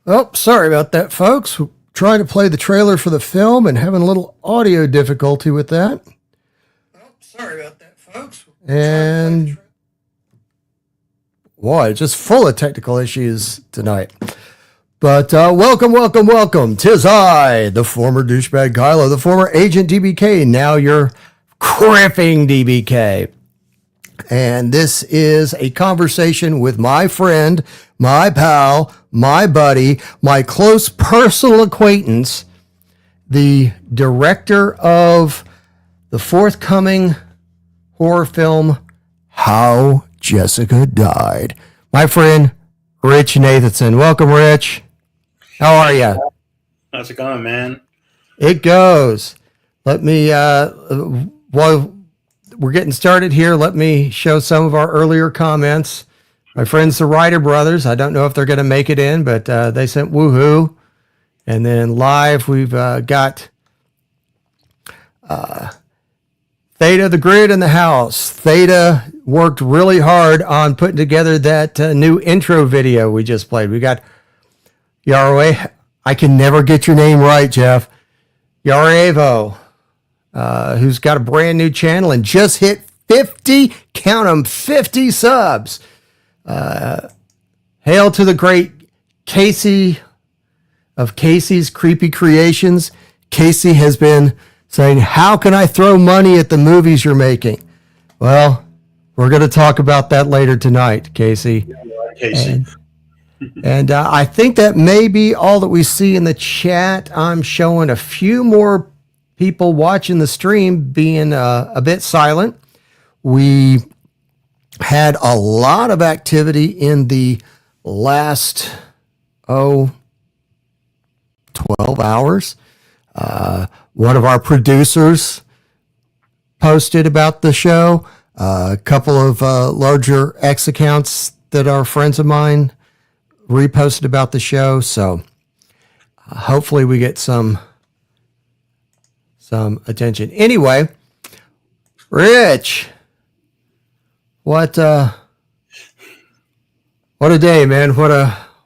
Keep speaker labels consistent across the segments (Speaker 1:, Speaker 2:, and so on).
Speaker 1: Oh, sorry about that, folks. Trying to play the trailer for the film and having a little audio difficulty with that. Oh, sorry about that, folks. And boy, just full of technical issues tonight. But welcome. 'Tis I, the former Douchebag Kylo, the former Agent DBK, now you're Kriffing DBK. And this is a conversation with my friend, my pal, my buddy, my close personal acquaintance, the director of the forthcoming horror film, How Jessica Died. My friend, Rich Nathanson. Welcome, Rich. How are you?
Speaker 2: How's it going, man?
Speaker 1: It goes. Let me, while we're getting started here, let me show some of our earlier comments. My friends, the Ryder brothers, I don't know if they're going to make it in, but they sent woohoo. And then live, we've got Theta the Grid in the house. Theta worked really hard on putting together that new intro video we just played. We got Yarwe. I can never get your name right, Jeff. Yarevo, who's got a brand new channel and just hit 50, count them, 50 subs. Hail to the great Casey of Casey's Creepy Creations. Casey has been saying, how can I throw money at the movies you're making? Well, we're going to talk about that later tonight, Casey.
Speaker 2: Casey.
Speaker 1: And I think that may be all that we see in the chat. I'm showing a few more people watching the stream being a bit silent. We had a lot of activity in the last, 12 hours. One of our producers posted about the show. A couple of larger X accounts that are friends of mine reposted about the show. So hopefully we get some attention. Anyway, Rich, what a day, man. What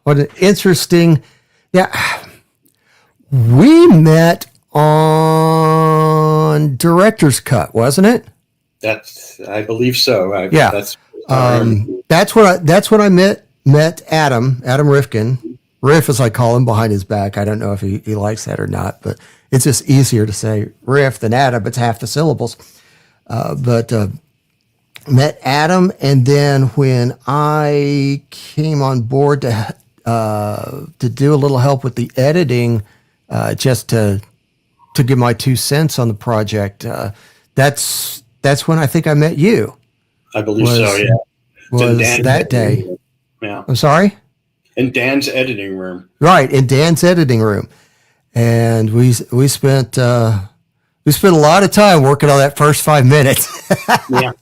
Speaker 1: an interesting, we met on Director's Cut, wasn't it?
Speaker 2: I believe so.
Speaker 1: That's when I met Adam Rifkin. Riff, as I call him, behind his back. I don't know if he likes that or not, but it's just easier to say Riff than Adam. It's half the syllables. But met Adam, and then when I came on board to do a little help with the editing, just to give my 2 cents on the project, that's when I think I met you.
Speaker 2: I believe so. Yeah,
Speaker 1: was that day?
Speaker 2: Yeah.
Speaker 1: I'm sorry.
Speaker 2: In Dan's editing room.
Speaker 1: Right, in Dan's editing room, and we spent a lot of time working on that first 5 minutes.
Speaker 2: Yeah.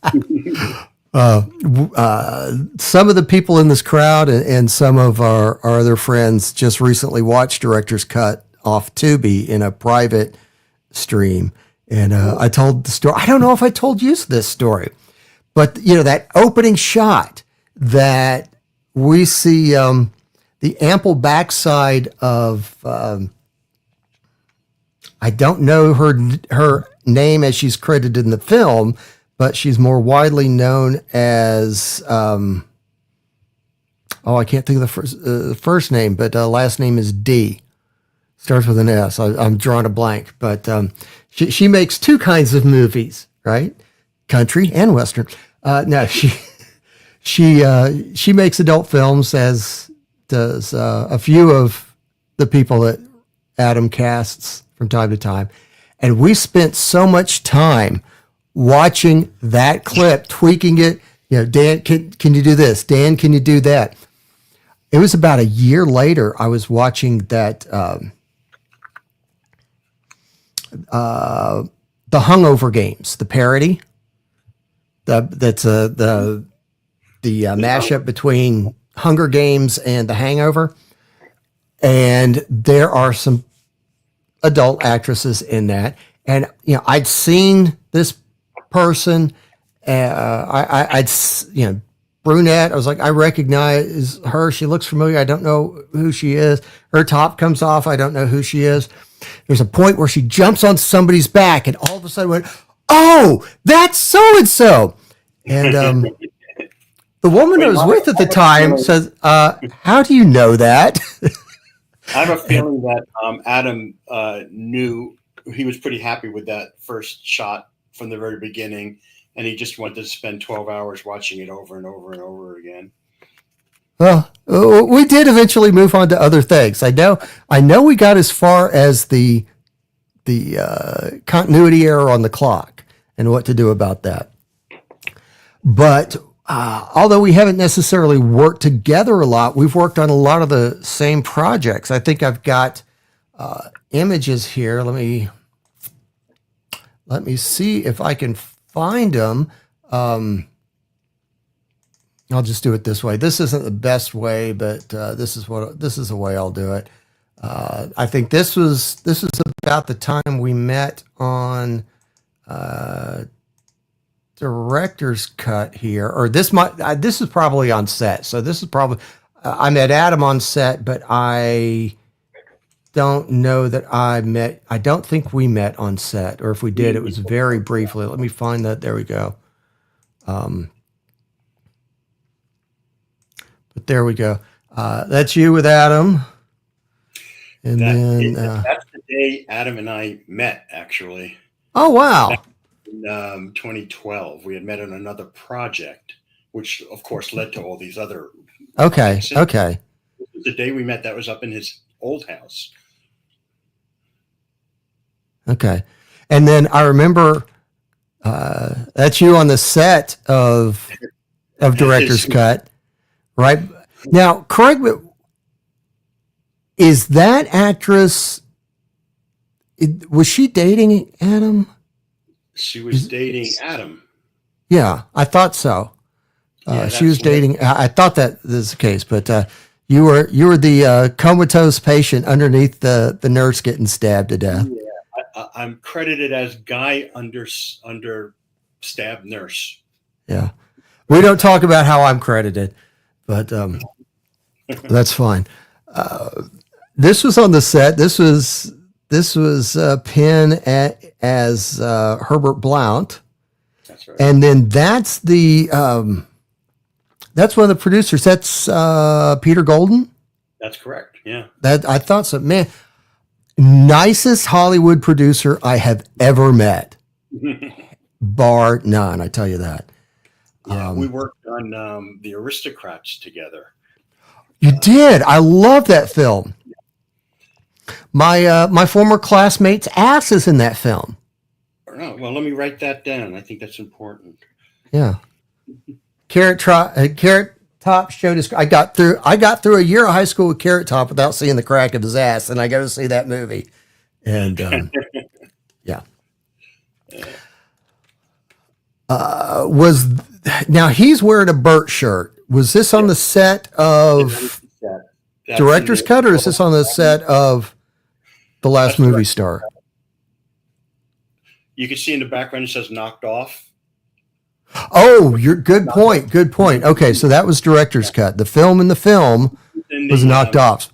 Speaker 1: Some of the people in this crowd and some of our other friends just recently watched Director's Cut off Tubi in a private stream, and I told the story. I don't know if I told you this story, but that opening shot that we see the ample backside of I don't know her name as she's credited in the film, but she's more widely known as I can't think of the first name, but last name is D. Starts with an S. I'm drawing a blank, but she makes two kinds of movies, right? Country and Western. No, she makes adult films, as does a few of the people that Adam casts from time to time. And we spent so much time watching that clip, tweaking it. Dan, can you do this? Dan, can you do that? It was about a year later, I was watching that the Hungover Games, the parody. That's the mashup between Hunger Games and The Hangover. And there are some adult actresses in that. And, I'd seen this person. I'd brunette. I was like, I recognize her. She looks familiar. I don't know who she is. Her top comes off. I don't know who she is. There's a point where she jumps on somebody's back and all of a sudden went, oh, that's so-and-so. And the woman I was with at the time says, how do you know that?
Speaker 2: I have a feeling that Adam knew he was pretty happy with that first shot from the very beginning, and he just wanted to spend 12 hours watching it over and over and over again.
Speaker 1: Well, we did eventually move on to other things. I know we got as far as the continuity error on the clock and what to do about that. But although we haven't necessarily worked together a lot, we've worked on a lot of the same projects. I think I've got images here. Let me see if I can find them. I'll just do it this way. This isn't the best way, but this is the way I'll do it. I think this was about the time we met on director's cut here, or this is probably on set. So this is probably I met Adam on set, but I don't know that I don't think we met on set, or if we did, it was very briefly. Let me find that. There we go. But there we go. That's you with Adam. And
Speaker 2: that's the day Adam and I met, actually.
Speaker 1: Oh, wow.
Speaker 2: In 2012. We had met on another project, which, of course, led to all these other.
Speaker 1: Okay. Okay.
Speaker 2: The day we met, that was up in his old house.
Speaker 1: Okay. And then I remember that's you on the set of Director's Cut, right? Now, correct me, is that actress, was she dating Adam?
Speaker 2: She was dating Adam.
Speaker 1: Yeah, I thought so. She was dating. I thought that is the case, but you were the comatose patient underneath the nurse getting stabbed to death.
Speaker 2: Yeah, I'm credited as guy under stabbed nurse.
Speaker 1: Yeah, we don't talk about how I'm credited, but that's fine. This was on the set. This was Penn as Herbert Blount.
Speaker 2: That's right.
Speaker 1: And then that's one of the producers. That's Peter Golden.
Speaker 2: That's correct. Yeah.
Speaker 1: That I thought so. Man, nicest Hollywood producer I have ever met, bar none. I tell you that.
Speaker 2: Yeah, we worked on The Aristocrats together.
Speaker 1: You did. I love that film. My former classmate's ass is in that film.
Speaker 2: Oh, well, let me write that down. I think that's important.
Speaker 1: Yeah. Carrot Top showed his. I got through a year of high school with Carrot Top without seeing the crack of his ass, and I go to see that movie. And yeah. Now he's wearing a Burt shirt. Was this on the set of Director's Cut, or is this on the set of The Last Movie Star?
Speaker 2: You can see in the background it says "knocked off."
Speaker 1: Oh, you're good point. Good point. Okay, so that was Director's Cut. The film was knocked off.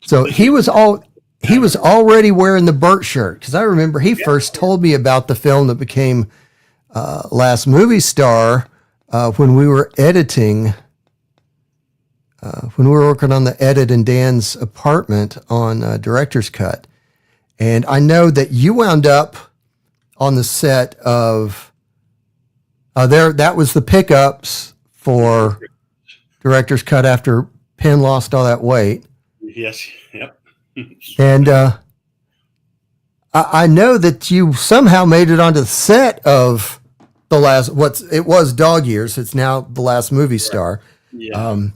Speaker 1: So he was already wearing the Burt shirt, because I remember he first told me about the film that became Last Movie Star when we were editing. When we were working on the edit in Dan's apartment on Director's Cut. And I know that you wound up on the set of that was the pickups for Director's Cut after Penn lost all that weight.
Speaker 2: Yes. Yep.
Speaker 1: And I know that you somehow made it onto the set of it was Dog Years. It's now The Last Movie Star.
Speaker 2: Yeah.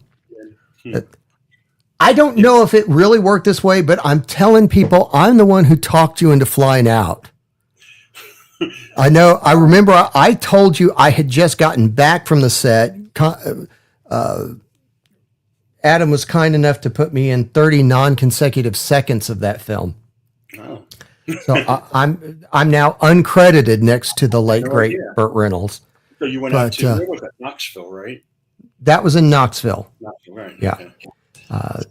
Speaker 1: I don't know if it really worked this way, but I'm telling people I'm the one who talked you into flying out. I know. I remember I told you I had just gotten back from the set. Adam was kind enough to put me in 30 non-consecutive seconds of that film.
Speaker 2: Oh.
Speaker 1: So I'm now uncredited next to the late great Burt Reynolds.
Speaker 2: So you went out to where was that? Knoxville, right?
Speaker 1: That was in Knoxville.
Speaker 2: Right.
Speaker 1: Yeah.
Speaker 2: Okay.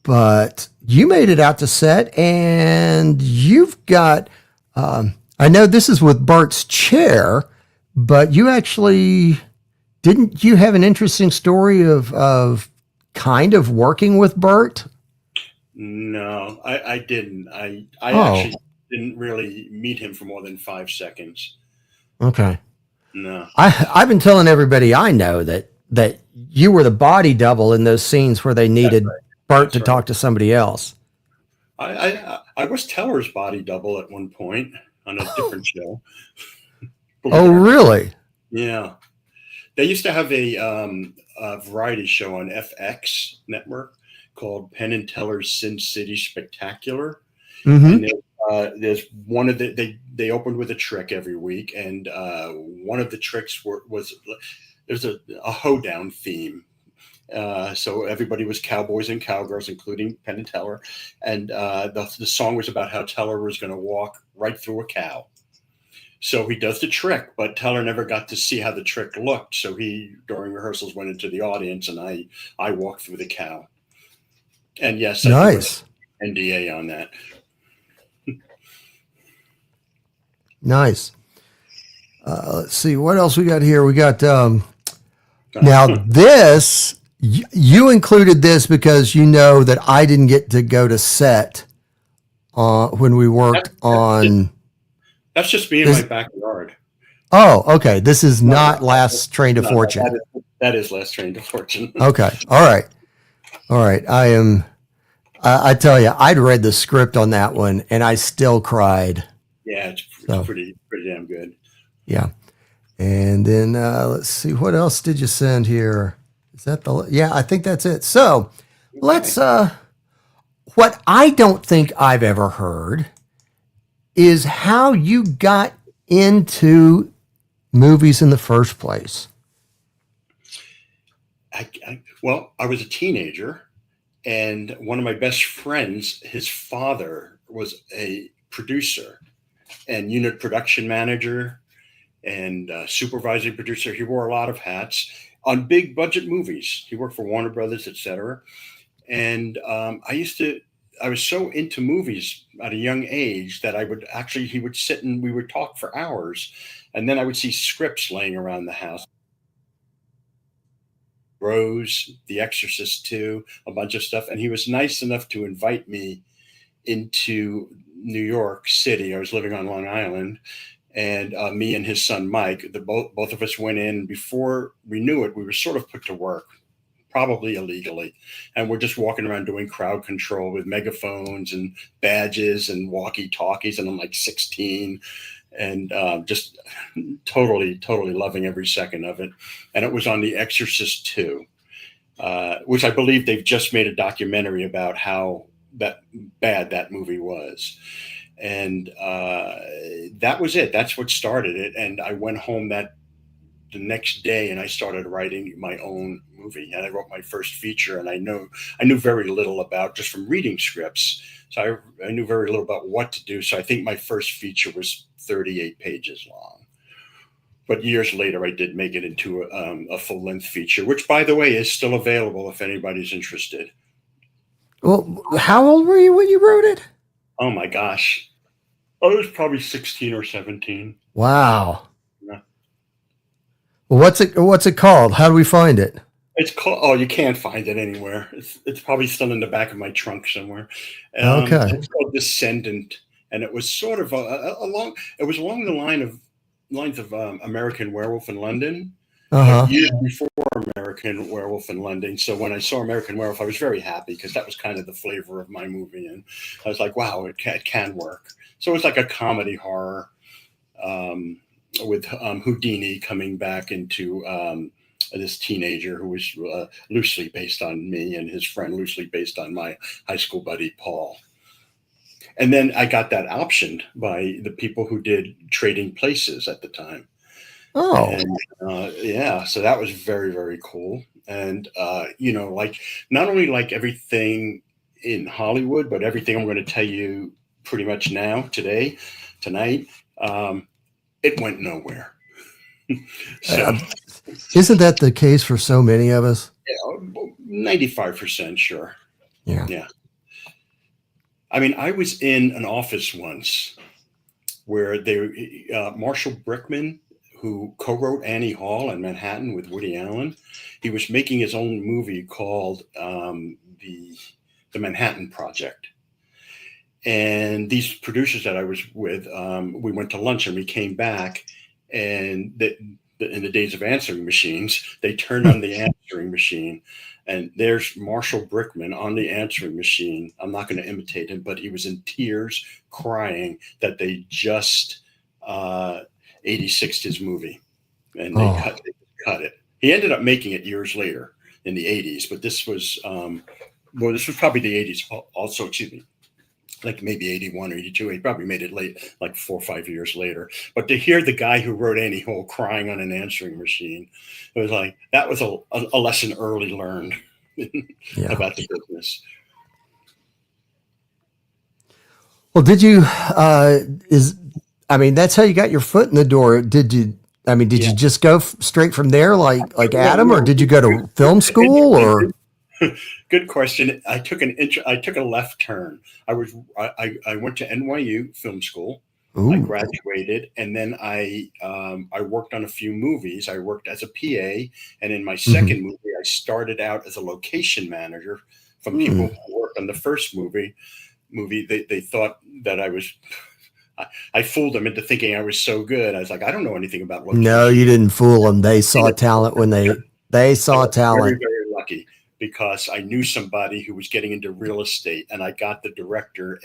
Speaker 1: But you made it out to set, and you've got, I know this is with Bart's chair, but you actually, didn't you have an interesting story of kind of working with Bart?
Speaker 2: No, I didn't. I
Speaker 1: Oh,
Speaker 2: actually didn't really meet him for more than 5 seconds.
Speaker 1: okay.
Speaker 2: No.
Speaker 1: I've been telling everybody I know that you were the body double in those scenes where they
Speaker 2: That's
Speaker 1: needed
Speaker 2: right.
Speaker 1: Bart
Speaker 2: That's
Speaker 1: to
Speaker 2: right.
Speaker 1: talk to somebody else.
Speaker 2: I was Teller's body double at one point on a different show. Believe
Speaker 1: Oh,
Speaker 2: it or not.
Speaker 1: really?
Speaker 2: Yeah. They used to have a variety show on FX network called Penn and Teller's Sin City Spectacular. And
Speaker 1: Mm-hmm.
Speaker 2: there's one of they opened with a trick every week, and one of the tricks was there's a hoedown theme. So everybody was cowboys and cowgirls, including Penn and Teller, and the song was about how Teller was going to walk right through a cow. So he does the trick, but Teller never got to see how the trick looked. So he, during rehearsals, went into the audience, and I walked through the cow. And yes, I do have
Speaker 1: Nice.
Speaker 2: NDA on that.
Speaker 1: Nice. Let's see what else we got here. We got now this. You included this because you know that I didn't get to go to set when we worked on.
Speaker 2: That's just me in my backyard.
Speaker 1: Oh, okay. This is
Speaker 2: No,
Speaker 1: not Last Train to Fortune.
Speaker 2: that is Last Train to Fortune.
Speaker 1: Okay. All right. All right. I tell you, I'd read the script on that one and I still cried.
Speaker 2: Yeah, it's pretty damn good.
Speaker 1: Yeah. And then let's see, what else did you send here? Is that yeah, I think that's it. So let's, what I don't think I've ever heard is how you got into movies in the first place.
Speaker 2: Well, I was a teenager, and one of my best friends, his father was a producer and unit production manager and supervising producer. He wore a lot of hats on big budget movies. He worked for Warner Brothers, etc. And I was so into movies at a young age that he would sit and we would talk for hours. And then I would see scripts laying around the house. Rose, The Exorcist 2, a bunch of stuff. And he was nice enough to invite me into New York City. I was living on Long Island. And me and his son, Mike, both of us went in. Before we knew it, we were sort of put to work, probably illegally. And we're just walking around doing crowd control with megaphones and badges and walkie-talkies. And I'm like 16 and just totally loving every second of it. And it was on The Exorcist 2, which I believe they've just made a documentary about how bad that movie was. And that was it. That's what started it. And I went home the next day and I started writing my own movie. And I wrote my first feature. And I knew very little about, just from reading scripts. So I knew very little about what to do. So I think my first feature was 38 pages long. But years later, I did make it into a full-length feature, which, by the way, is still available if anybody's interested.
Speaker 1: Well, how old were you when you wrote it?
Speaker 2: Oh my gosh. I was probably 16 or 17.
Speaker 1: Wow.
Speaker 2: Yeah.
Speaker 1: Well, what's it called? How do we find it?
Speaker 2: It's called, oh, you can't find it anywhere. It's probably still in the back of my trunk somewhere.
Speaker 1: Okay.
Speaker 2: It's called Descendant. And it was sort of along the lines of American Werewolf in London. Years before American Werewolf in London. So when I saw American Werewolf, I was very happy because that was kind of the flavor of my movie. And I was like, wow, it can work. So it's like a comedy horror with Houdini coming back into this teenager who was loosely based on me, and his friend loosely based on my high school buddy, Paul. And then I got that optioned by the people who did Trading Places at the time.
Speaker 1: Oh.
Speaker 2: And yeah, so that was very, very cool. And, like not only like everything in Hollywood, but everything I'm going to tell you pretty much now, tonight, it went nowhere. So,
Speaker 1: Isn't that the case for so many of us?
Speaker 2: 95% sure.
Speaker 1: Yeah.
Speaker 2: Yeah. I mean, I was in an office once where Marshall Brickman, who co-wrote Annie Hall in Manhattan with Woody Allen, he was making his own movie called the Manhattan Project. And these producers that I was with, we went to lunch and we came back, and in the days of answering machines, they turned on the answering machine, and there's Marshall Brickman on the answering machine. I'm not going to imitate him, but he was in tears, crying that they just 86'd his movie, and they cut it. He ended up making it years later in the 80s, but this was this was probably the 80s also. Excuse me. Like maybe 81 or 82. He probably made it late, like 4 or 5 years later. But to hear the guy who wrote Annie Hall crying on an answering machine, it was like, that was a lesson early learned about the business.
Speaker 1: Well, did you, that's how you got your foot in the door. Did you just go straight from there like Adam, or did you go to film school or?
Speaker 2: Good question. I took a left turn. I went to NYU Film School. Ooh. I graduated, and then I worked on a few movies. I worked as a PA, and in my second movie, I started out as a location manager. From people who worked on the first movie, they thought that I fooled them into thinking I was so good. I was like, I don't know anything about location.
Speaker 1: No, you didn't fool them. They saw talent when they saw talent.
Speaker 2: Very, very lucky, because I knew somebody who was getting into real estate, and I got the director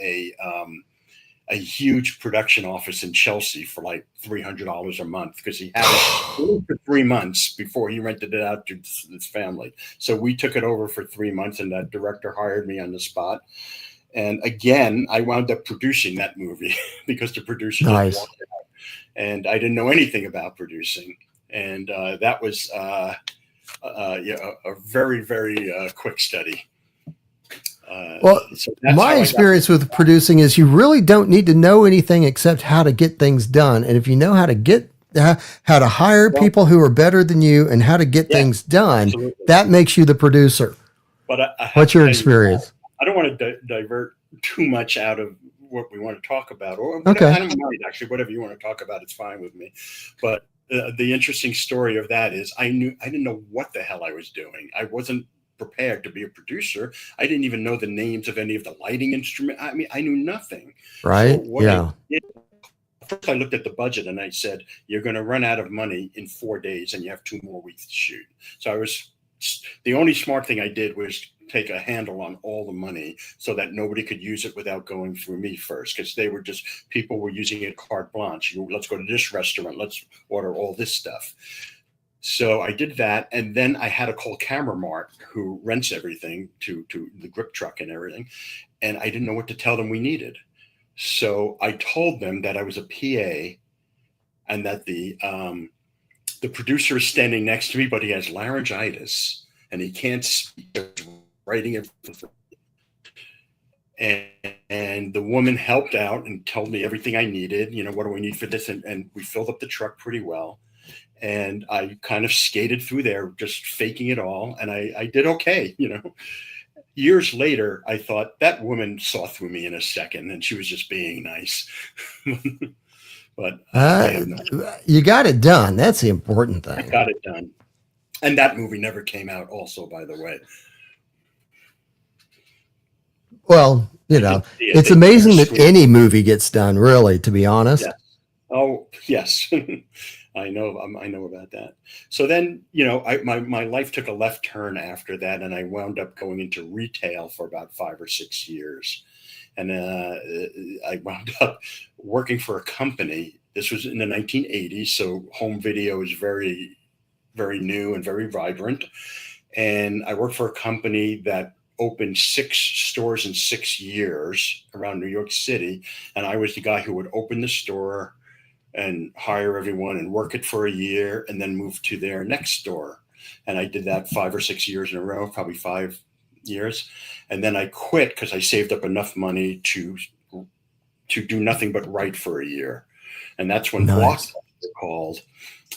Speaker 2: a huge production office in Chelsea for like $300 a month, because he had it for 3 months before he rented it out to his family. So we took it over for 3 months, and that director hired me on the spot. And again, I wound up producing that movie because the producer just walked out, and I didn't know anything about producing. And that was a very, very quick study.
Speaker 1: So my experience with producing is you really don't need to know anything except how to get things done. And if you know how to hire people who are better than you and how to get things done, that makes you the producer.
Speaker 2: But
Speaker 1: what's your experience?
Speaker 2: I don't want to divert too much out of what we want to talk about, or whatever. I don't mind, actually. Whatever you want to talk about, it's fine with me. But the interesting story of that is I didn't know what the hell I was doing. I wasn't prepared to be a producer. I didn't even know the names of any of the lighting instruments. I mean, I knew nothing.
Speaker 1: Right? So
Speaker 2: first, I looked at the budget and I said, "You're going to run out of money in 4 days, and you have 2 more weeks to shoot." So the only smart thing I did was take a handle on all the money so that nobody could use it without going through me first, because people were using it carte blanche. Let's go to this restaurant. Let's order all this stuff. So I did that, and then I had to call Camera Mart, who rents everything, to the grip truck and everything, and I didn't know what to tell them we needed. So I told them that I was a PA, and that the producer is standing next to me, but he has laryngitis and he can't speak. Writing it, and the woman helped out and told me everything I needed. What do we need for this? And we filled up the truck pretty well. And I kind of skated through there, just faking it all. And I did okay. Years later, I thought that woman saw through me in a second, and she was just being nice. But
Speaker 1: you got it done. That's the important thing.
Speaker 2: I got it done. And that movie never came out also, by the way.
Speaker 1: Well, it's amazing that any movie gets done, really, to be honest.
Speaker 2: Yes. Oh, yes. I know about that. So then, my life took a left turn after that, and I wound up going into retail for about 5 or 6 years. And I wound up working for a company. This was in the 1980s, so home video is very, very new and very vibrant. And I worked for a company that opened 6 stores in 6 years around New York City. And I was the guy who would open the store and hire everyone and work it for a year and then move to their next store. And I did that 5 or 6 years in a row, probably 5 years. And then I quit because I saved up enough money to do nothing but write for a year. And that's when Blockbuster called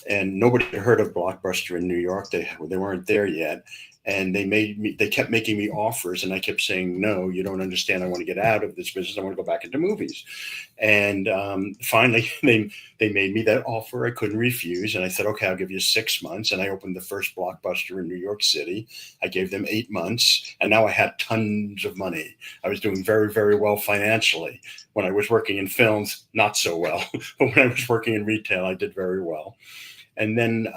Speaker 2: and nobody had heard of Blockbuster in New York. They weren't there yet. And they kept making me offers, and I kept saying, no, you don't understand. I want to get out of this business. I want to go back into movies. And finally, they made me that offer I couldn't refuse. And I said, okay, I'll give you 6 months. And I opened the first Blockbuster in New York City. I gave them 8 months, and now I had tons of money. I was doing very, very well financially. When I was working in films, not so well. But when I was working in retail, I did very well. And then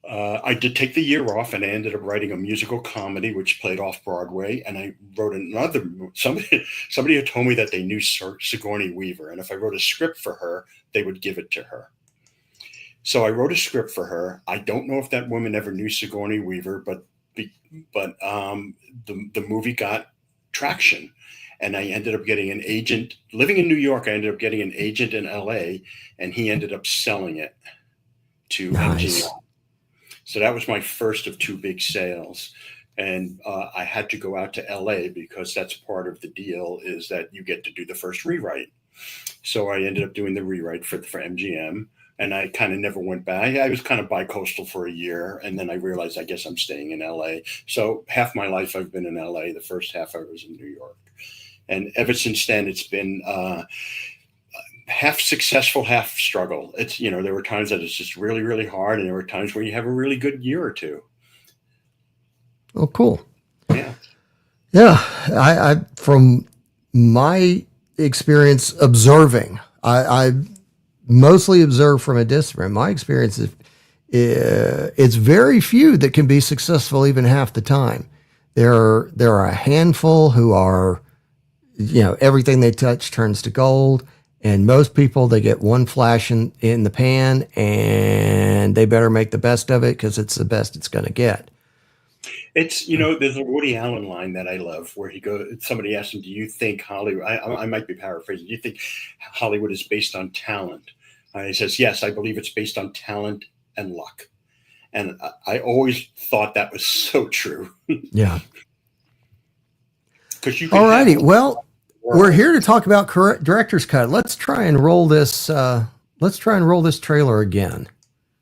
Speaker 2: I did take the year off, and I ended up writing a musical comedy which played off Broadway. And I wrote another. Somebody had told me that they knew Sigourney Weaver, and if I wrote a script for her, they would give it to her. So I wrote a script for her. I don't know if that woman ever knew Sigourney Weaver, but the movie got traction, and I ended up getting an agent living in New York. I ended up getting an agent in LA, and he ended up selling it to MGM. So that was my first of 2 big sales. And I had to go out to LA because that's part of the deal, is that you get to do the first rewrite. So I ended up doing the rewrite for MGM, and I kind of never went back. I was kind of bi-coastal for a year, and then I realized I guess I'm staying in LA. So half my life I've been in LA. The first half I was in New York. And ever since then, it's been half successful, half struggle. It's, there were times that it's just really, really hard, and there were times where you have a really good year or two.
Speaker 1: Oh, cool.
Speaker 2: Yeah.
Speaker 1: Yeah. I from my experience observing, I mostly observe from a distance. My experience is it's very few that can be successful even half the time. There are a handful who are, everything they touch turns to gold. And most people, they get one flash in the pan, and they better make the best of it because it's the best it's going to get.
Speaker 2: It's, there's a Woody Allen line that I love where somebody asked him, do you think Hollywood, I might be paraphrasing, do you think Hollywood is based on talent? And he says, yes, I believe it's based on talent and luck. And I always thought that was so true.
Speaker 1: Yeah.
Speaker 2: All
Speaker 1: righty. Well, we're here to talk about director's cut. Let's try and roll this. Let's try and roll this trailer again.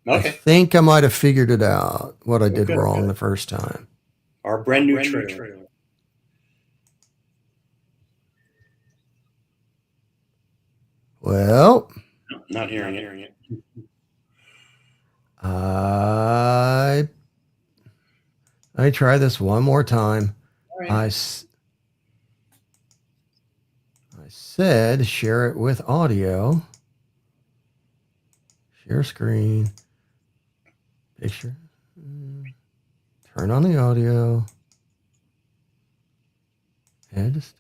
Speaker 2: Okay.
Speaker 1: I think I might have figured it out. What I did wrong the first time.
Speaker 2: Our brand new trailer.
Speaker 1: Well,
Speaker 2: not hearing it.
Speaker 1: I try this one more time.
Speaker 2: Right.
Speaker 1: I said share it with audio. Share screen. Picture. Turn on the audio. Add to stage.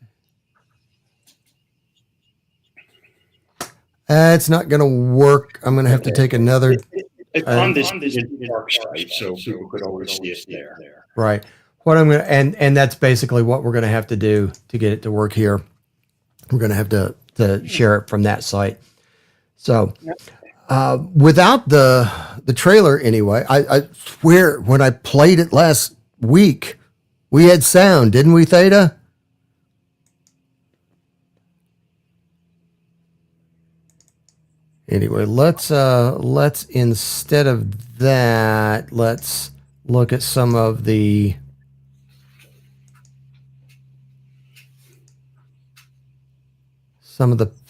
Speaker 1: It's not going to work. I'm going to have to take another.
Speaker 2: It's on this dark side, so people could always see it there.
Speaker 1: Right. What I'm going to, and that's basically what we're going to have to do to get it to work here. We're going to have to share it from that site. So without the trailer anyway, I swear when I played it last week, we had sound, didn't we, Theta? Anyway, let's instead of that, let's look at some of the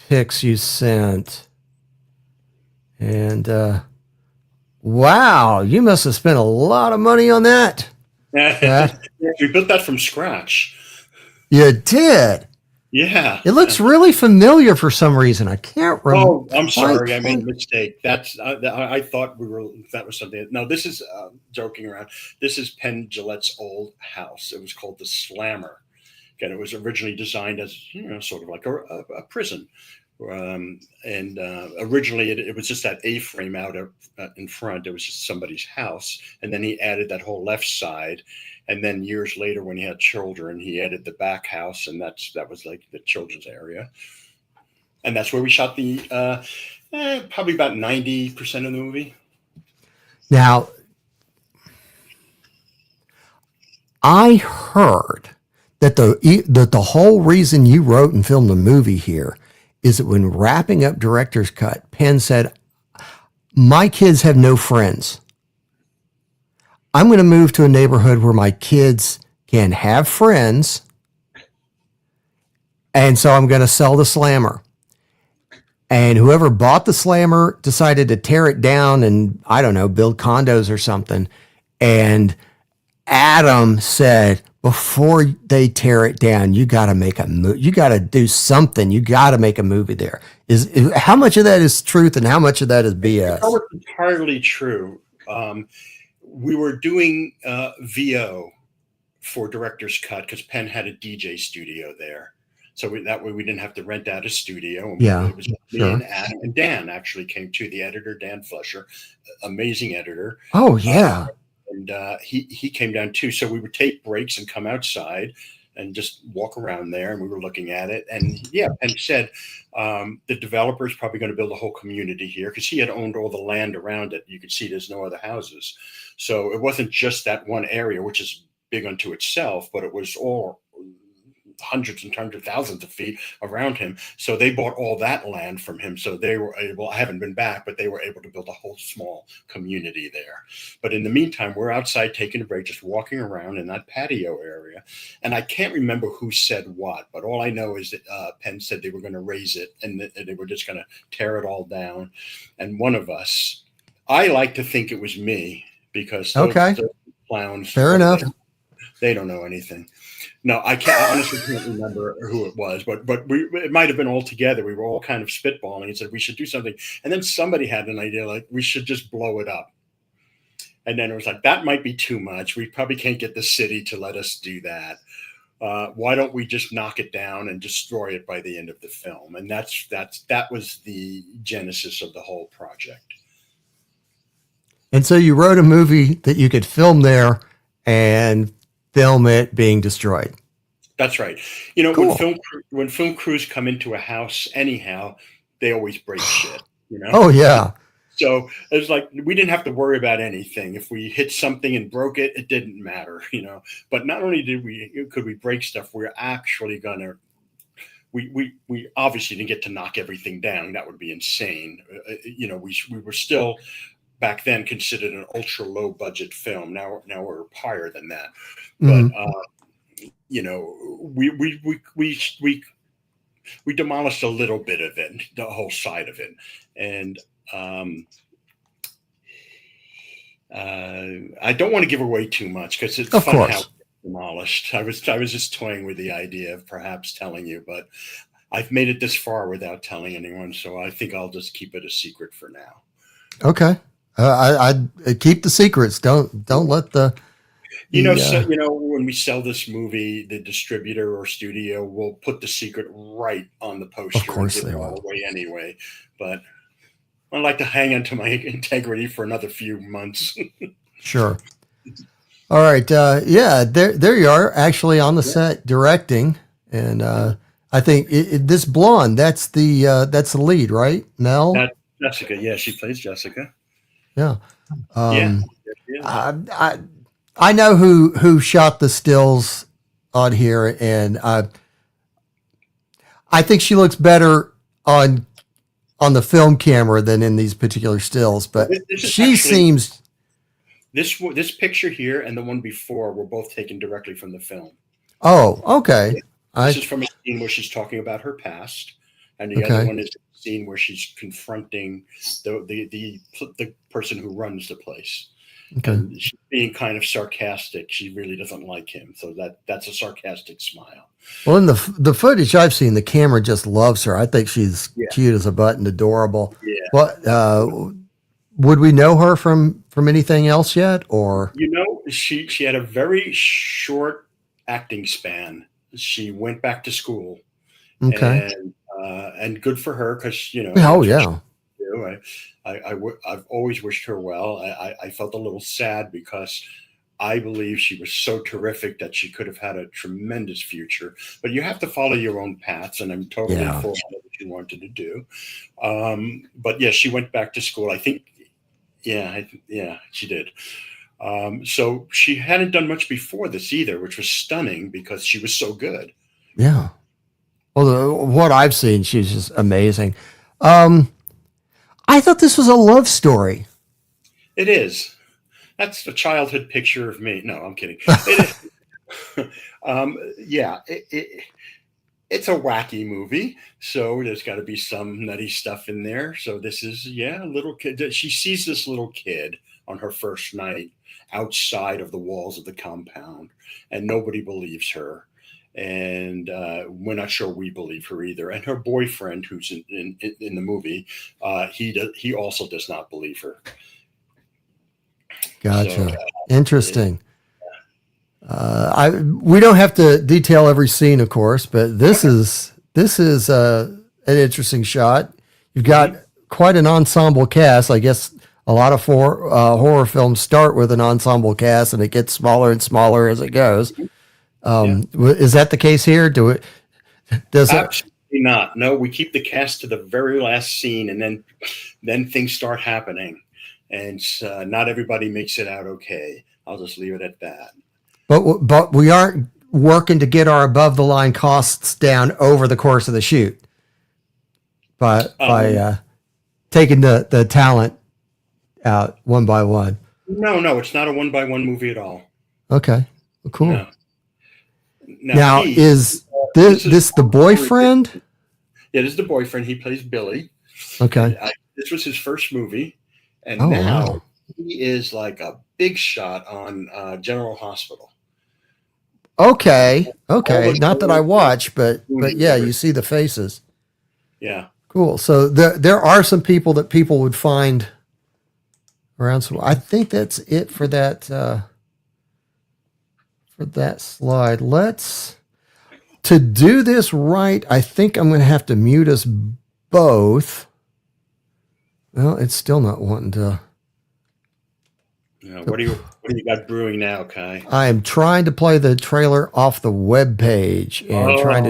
Speaker 1: pics you sent. And wow, you must have spent a lot of money on that.
Speaker 2: We built that from scratch.
Speaker 1: You did.
Speaker 2: Yeah.
Speaker 1: It looks really familiar for some reason. I can't remember.
Speaker 2: Oh, I'm sorry. I made a mistake. That's I thought that was something. No, this is joking around. This is Penn Jillette's old house. It was called the Slammer. Again, it was originally designed as, sort of like a prison. And originally it was just that A-frame out in front. It was just somebody's house. And then he added that whole left side. And then years later, when he had children, he added the back house, and that was like the children's area. And that's where we shot the probably about 90% of the movie.
Speaker 1: Now, I heard that the whole reason you wrote and filmed the movie here is that when wrapping up director's cut, Penn said, my kids have no friends. I'm going to move to a neighborhood where my kids can have friends. And so I'm going to sell the slammer. And whoever bought the slammer decided to tear it down and, I don't know, build condos or something. And Adam said, before they tear it down, you got to make a movie. You got to do something. You got to make a movie there. Is how much of that is truth and how much of that is BS?
Speaker 2: It's entirely true. We were doing VO for Director's Cut because Penn had a DJ studio there. So that way we didn't have to rent out a studio.
Speaker 1: Yeah,
Speaker 2: it was me and Adam, and Dan actually came too. The editor, Dan Flusher, amazing editor.
Speaker 1: Oh yeah,
Speaker 2: and he came down too. So we would take breaks and come outside and just walk around there, and we were looking at it. And yeah, Penn said the developer is probably going to build a whole community here because he had owned all the land around it. You could see there's no other houses, so it wasn't just that one area, which is big unto itself, but it was all hundreds and hundreds of thousands of feet around him. So they bought all that land from him. So they were able, I haven't been back, but they were able to build a whole small community there. But in the meantime, we're outside taking a break, just walking around in that patio area. And I can't remember who said what, but all I know is that Penn said they were going to raise it and they were just going to tear it all down. And one of us, I like to think it was me because those clowns,
Speaker 1: fair enough.
Speaker 2: They don't know anything. No, I honestly can't remember who it was, but it might have been all together. We were all kind of spitballing and said we should do something. And then somebody had an idea like we should just blow it up. And then it was like, that might be too much. We probably can't get the city to let us do that. Why don't we just knock it down and destroy it by the end of the film? And that was the genesis of the whole project.
Speaker 1: And so you wrote a movie that you could film there and film it being destroyed.
Speaker 2: That's right. You know,
Speaker 1: cool.
Speaker 2: when film crews come into a house anyhow, they always break shit, you know?
Speaker 1: Oh, yeah.
Speaker 2: So it was like we didn't have to worry about anything. If we hit something and broke it, it didn't matter, you know. But not only could we break stuff, we're actually gonna we obviously didn't get to knock everything down. That would be insane. You know, we were still back then considered an ultra low budget film. Now we're higher than that. But you know, we demolished a little bit of it, the whole side of it, and I don't want to give away too much because it's
Speaker 1: of
Speaker 2: fun
Speaker 1: course.
Speaker 2: How it's demolished. I was just toying with the idea of perhaps telling you, but I've made it this far without telling anyone, so I think I'll just keep it a secret for now.
Speaker 1: Okay, I keep the secrets. Don't let the.
Speaker 2: So, you know, when we sell this movie, the distributor or studio will put the secret right on the poster.
Speaker 1: Of course
Speaker 2: and give
Speaker 1: they
Speaker 2: it all
Speaker 1: will.
Speaker 2: away anyway. But I'd like to hang on to my integrity for another few months.
Speaker 1: Sure. All right. Yeah, there you are, actually on the set directing, and I think this blonde, that's the lead, right? Mel.
Speaker 2: That's Jessica. Yeah, she plays Jessica.
Speaker 1: Yeah.
Speaker 2: Yeah.
Speaker 1: I know who shot the stills on here, and I think she looks better on the film camera than in these particular stills. But she seems.
Speaker 2: This picture here and the one before were both taken directly from the film.
Speaker 1: Oh, okay.
Speaker 2: This is from a scene where she's talking about her past, and the other one is a scene where she's confronting the person who runs the place.
Speaker 1: Okay.
Speaker 2: And she's being kind of sarcastic. She really doesn't like him, so that's a sarcastic smile.
Speaker 1: Well, in the footage I've seen, the camera just loves her. I think she's cute as a button, adorable.
Speaker 2: Yeah.
Speaker 1: What would we know her from anything else yet, or?
Speaker 2: You know, she had a very short acting span. She went back to school.
Speaker 1: Okay.
Speaker 2: And good for her because you know.
Speaker 1: Oh yeah.
Speaker 2: I've always wished her well. I felt a little sad because I believe she was so terrific that she could have had a tremendous future. But you have to follow your own paths, and I'm totally for what she wanted to do. But yeah, she went back to school. I think, she did. So she hadn't done much before this either, which was stunning because she was so good.
Speaker 1: Yeah. Well, what I've seen, she's just amazing. I thought this was a love story.
Speaker 2: It is. That's a childhood picture of me. No, I'm kidding. It is. Yeah, it's a wacky movie, so there's got to be some nutty stuff in there. So this is, yeah, a little kid. She sees this little kid on her first night outside of the walls of the compound, and nobody believes her. And we're not sure we believe her either. And her boyfriend, who's in the movie, he also does not believe her.
Speaker 1: Gotcha.
Speaker 2: So,
Speaker 1: Interesting. We don't have to detail every scene, of course, but this is an interesting shot. You've got quite an ensemble cast. I guess a lot of horror films start with an ensemble cast, and it gets smaller and smaller as it goes. Is that the case here?
Speaker 2: Absolutely not. No, we keep the cast to the very last scene, and then things start happening, and not everybody makes it out okay. I'll just leave it at that.
Speaker 1: But we aren't working to get our above the line costs down over the course of the shoot by taking the talent out one by one.
Speaker 2: No, it's not a one by one movie at all.
Speaker 1: Okay, well, cool.
Speaker 2: No.
Speaker 1: Now is this the boyfriend?
Speaker 2: Yeah, this is the boyfriend. He plays Billy.
Speaker 1: Okay.
Speaker 2: This was his first movie, and
Speaker 1: now
Speaker 2: wow. He is like a big shot on General Hospital.
Speaker 1: Okay. Not that I watch, but yeah, you see the faces.
Speaker 2: Yeah.
Speaker 1: Cool. So there are some people that people would find around. So I think that's it for that slide. To do this right, I think I'm going to have to mute us both. Well, it's still not wanting to.
Speaker 2: Yeah, what do you got brewing now, Kai?
Speaker 1: I am trying to play the trailer off the web page and trying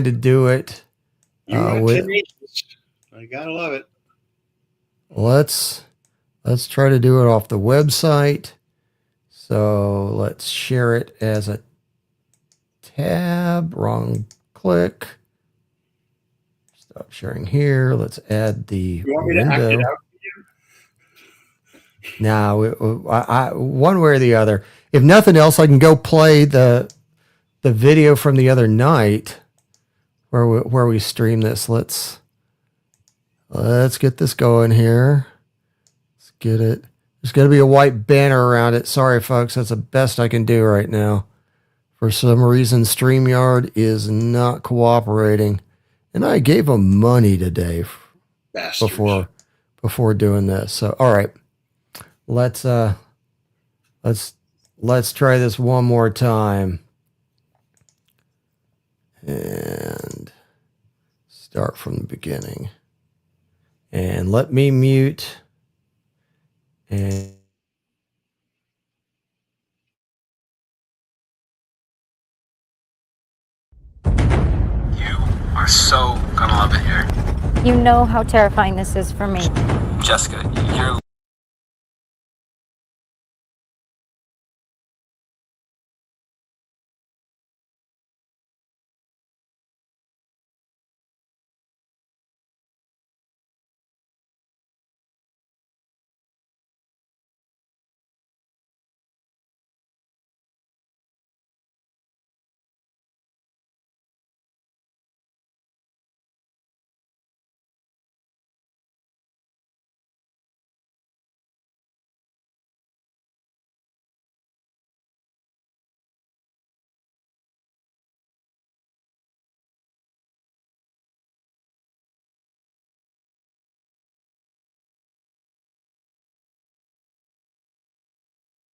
Speaker 1: to do it.
Speaker 2: I gotta love it.
Speaker 1: Let's try to do it off the website. So let's share it as a tab. Wrong click. Stop sharing here. Let's add the window. Now, one way or the other. If nothing else, I can go play the video from the other night where we stream this. Let's get this going here. Let's get it. There's going to be a white banner around it. Sorry, folks. That's the best I can do right now. For some reason, StreamYard is not cooperating. And I gave them money today before doing this. So, all right. Let's try this one more time. And start from the beginning. And let me mute. And
Speaker 3: you are so gonna love it here.
Speaker 4: You know how terrifying this is for me.
Speaker 3: Jessica, you're...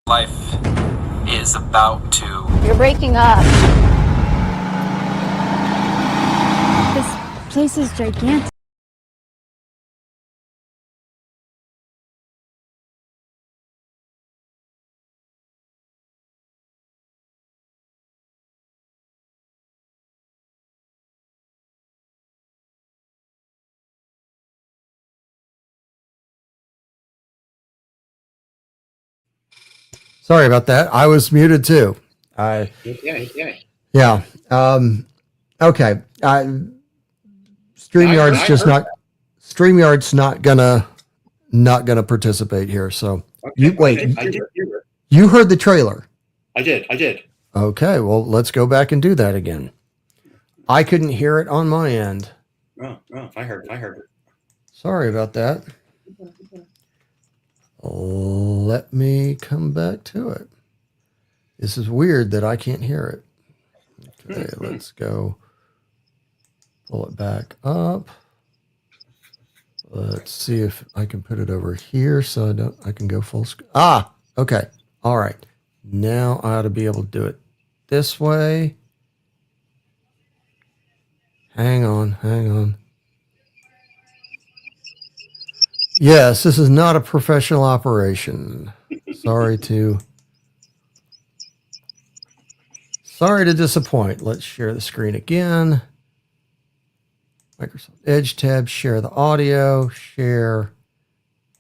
Speaker 3: life is about to...
Speaker 4: You're breaking up. This place is gigantic.
Speaker 1: sorry about that. I was muted too.
Speaker 2: Yeah.
Speaker 1: Yeah. Okay. StreamYard's just not StreamYard's not gonna participate here. So
Speaker 2: Okay.
Speaker 1: you wait.
Speaker 2: I did hear it.
Speaker 1: You heard the trailer.
Speaker 2: I did.
Speaker 1: Okay, well, let's go back and do that again. I couldn't hear it on my end.
Speaker 2: Oh, I heard it.
Speaker 1: Sorry about that. Let me come back to it. This is weird that I can't hear it. Okay, let's go pull it back up. Let's see if I can put it over here so I can go full screen. Ah, okay. All right. Now I ought to be able to do it this way. Hang on. Yes, this is not a professional operation. Sorry to disappoint. Let's share the screen again. Microsoft Edge tab, share the audio, share,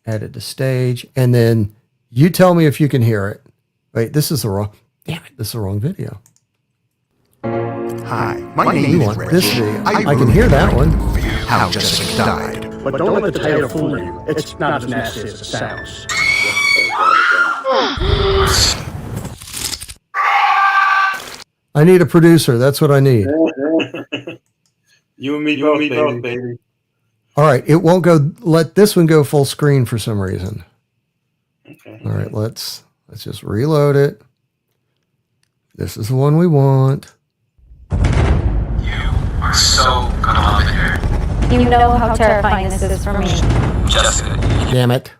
Speaker 1: edit to stage, and then you tell me if you can hear it. Wait, this is the wrong video.
Speaker 5: Hi, my name is Rich.
Speaker 1: This video. I can hear that one.
Speaker 5: How Jessica Died.
Speaker 6: But don't let the title fool you. It's not as nasty as it sounds.
Speaker 1: I need a producer. That's what I need.
Speaker 2: You and me both, baby.
Speaker 1: All right, it won't go. Let this one go full screen for some reason.
Speaker 2: Okay.
Speaker 1: All right, let's just reload it. This is the one we want.
Speaker 3: You are so gonna love it here.
Speaker 4: You know how terrifying this is for me.
Speaker 3: Jessica,
Speaker 1: Damn it!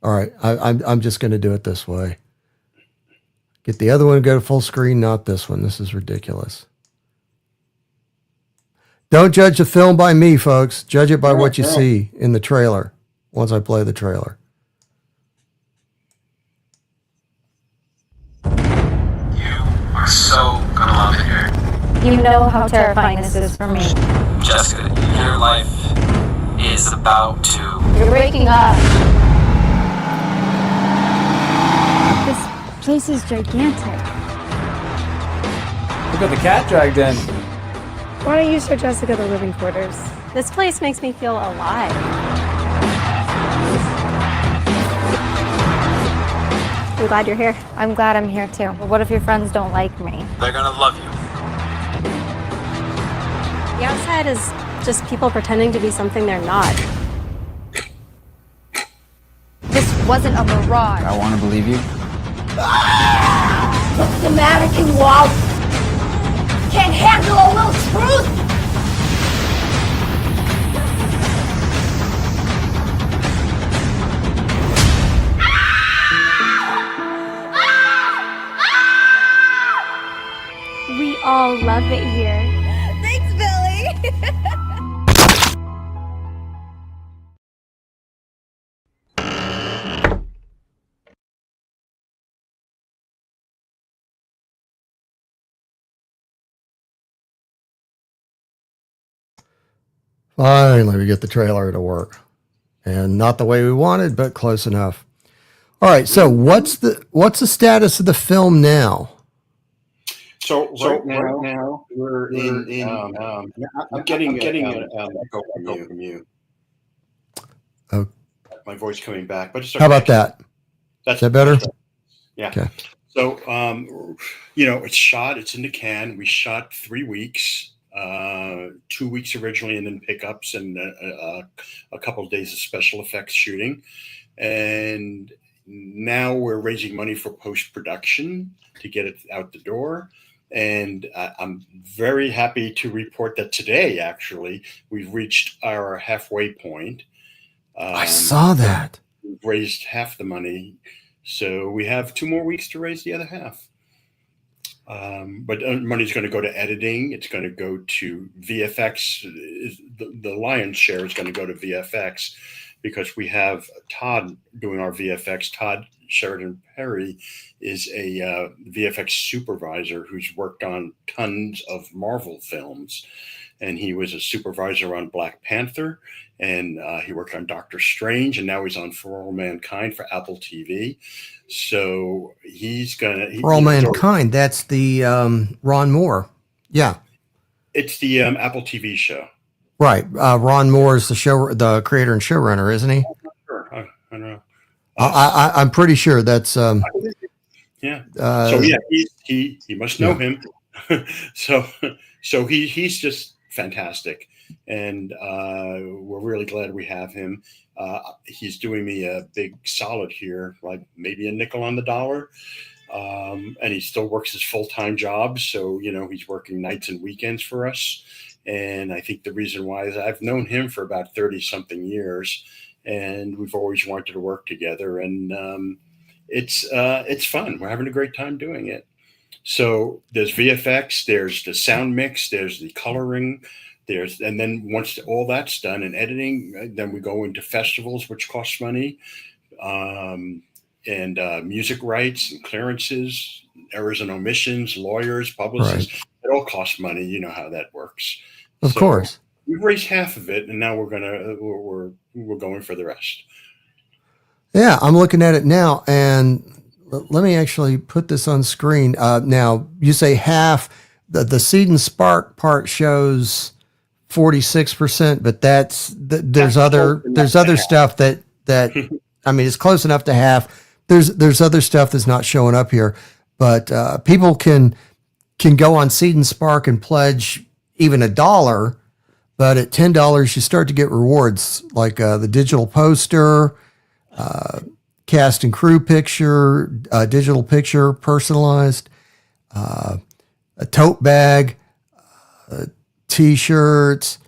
Speaker 1: All right, I'm just going to do it this way. Get the other one to go to full screen, not this one. This is ridiculous. Don't judge the film by me, folks. Judge it by what you see in the trailer. Once I play the trailer.
Speaker 3: you are so gonna love it here.
Speaker 4: You know how terrifying this is for me.
Speaker 3: Jessica, your life is about to.
Speaker 4: You're waking up. This place is gigantic.
Speaker 7: Look at the cat dragged in.
Speaker 8: Why don't you show Jessica the living quarters? This place makes me feel alive. I'm glad you're here.
Speaker 4: I'm glad I'm here too. But what if your friends don't like me?
Speaker 3: They're gonna love you.
Speaker 8: The outside is just people pretending to be something they're not.
Speaker 4: This wasn't a mirage.
Speaker 7: I want to believe you.
Speaker 9: The mannequin wall can't handle a little truth.
Speaker 8: We all love it here.
Speaker 9: Thanks, Billy.
Speaker 1: Finally, we get the trailer to work. And not the way we wanted, but close enough. All right, so what's the status of the film now?
Speaker 2: So right now we're in I'm getting an echo from you.
Speaker 1: Oh.
Speaker 2: My voice coming back, but it's okay.
Speaker 1: How about that?
Speaker 2: That's
Speaker 1: Is that better?
Speaker 2: Yeah.
Speaker 1: Okay.
Speaker 2: So it's shot. It's in the can. We shot 3 weeks. 2 weeks originally, and then pickups and a couple of days of special effects shooting. And now we're raising money for post-production to get it out the door. And I'm very happy to report that today, actually, we've reached our halfway point.
Speaker 1: I saw that.
Speaker 2: We've raised half the money. So we have 2 more weeks to raise the other half. But money's going to go to editing. It's going to go to VFX. The lion's share is going to go to VFX because we have Todd doing our VFX. Todd Sheridan Perry is a VFX supervisor who's worked on tons of Marvel films. And he was a supervisor on Black Panther, and he worked on Doctor Strange, and now he's on For All Mankind for Apple TV. So he's gonna
Speaker 1: For All Mankind. That's the Ron Moore. Yeah,
Speaker 2: it's the Apple TV show.
Speaker 1: Right. Ron Moore is the creator and showrunner, isn't he?
Speaker 2: I'm not sure. I don't know.
Speaker 1: I'm pretty sure that's.
Speaker 2: Yeah. So yeah, he must know him. so he's just fantastic, and we're really glad we have him. He's doing me a big solid here, like maybe a nickel on the dollar. And he still works his full-time job, so he's working nights and weekends for us. And I think the reason why is I've known him for about 30-something years, and we've always wanted to work together. And it's fun. We're having a great time doing it. So there's VFX, there's the sound mix, there's the coloring, and then once all that's done and editing, then we go into festivals, which costs money, and music rights and clearances, errors and omissions, lawyers, publicists. Right. It all costs money. You know how that works.
Speaker 1: Of course.
Speaker 2: We've raised half of it, and now we're going for the rest.
Speaker 1: Yeah, I'm looking at it now, and let me actually put this on screen. Now, you say half. The Seed and Spark part shows 46%, but there's other stuff that I mean, it's close enough to half. There's other stuff that's not showing up here, but people can go on Seed and Spark and pledge even $1, but at $10 you start to get rewards like the digital poster, cast and crew picture, digital picture, personalized, a tote bag, t-shirts.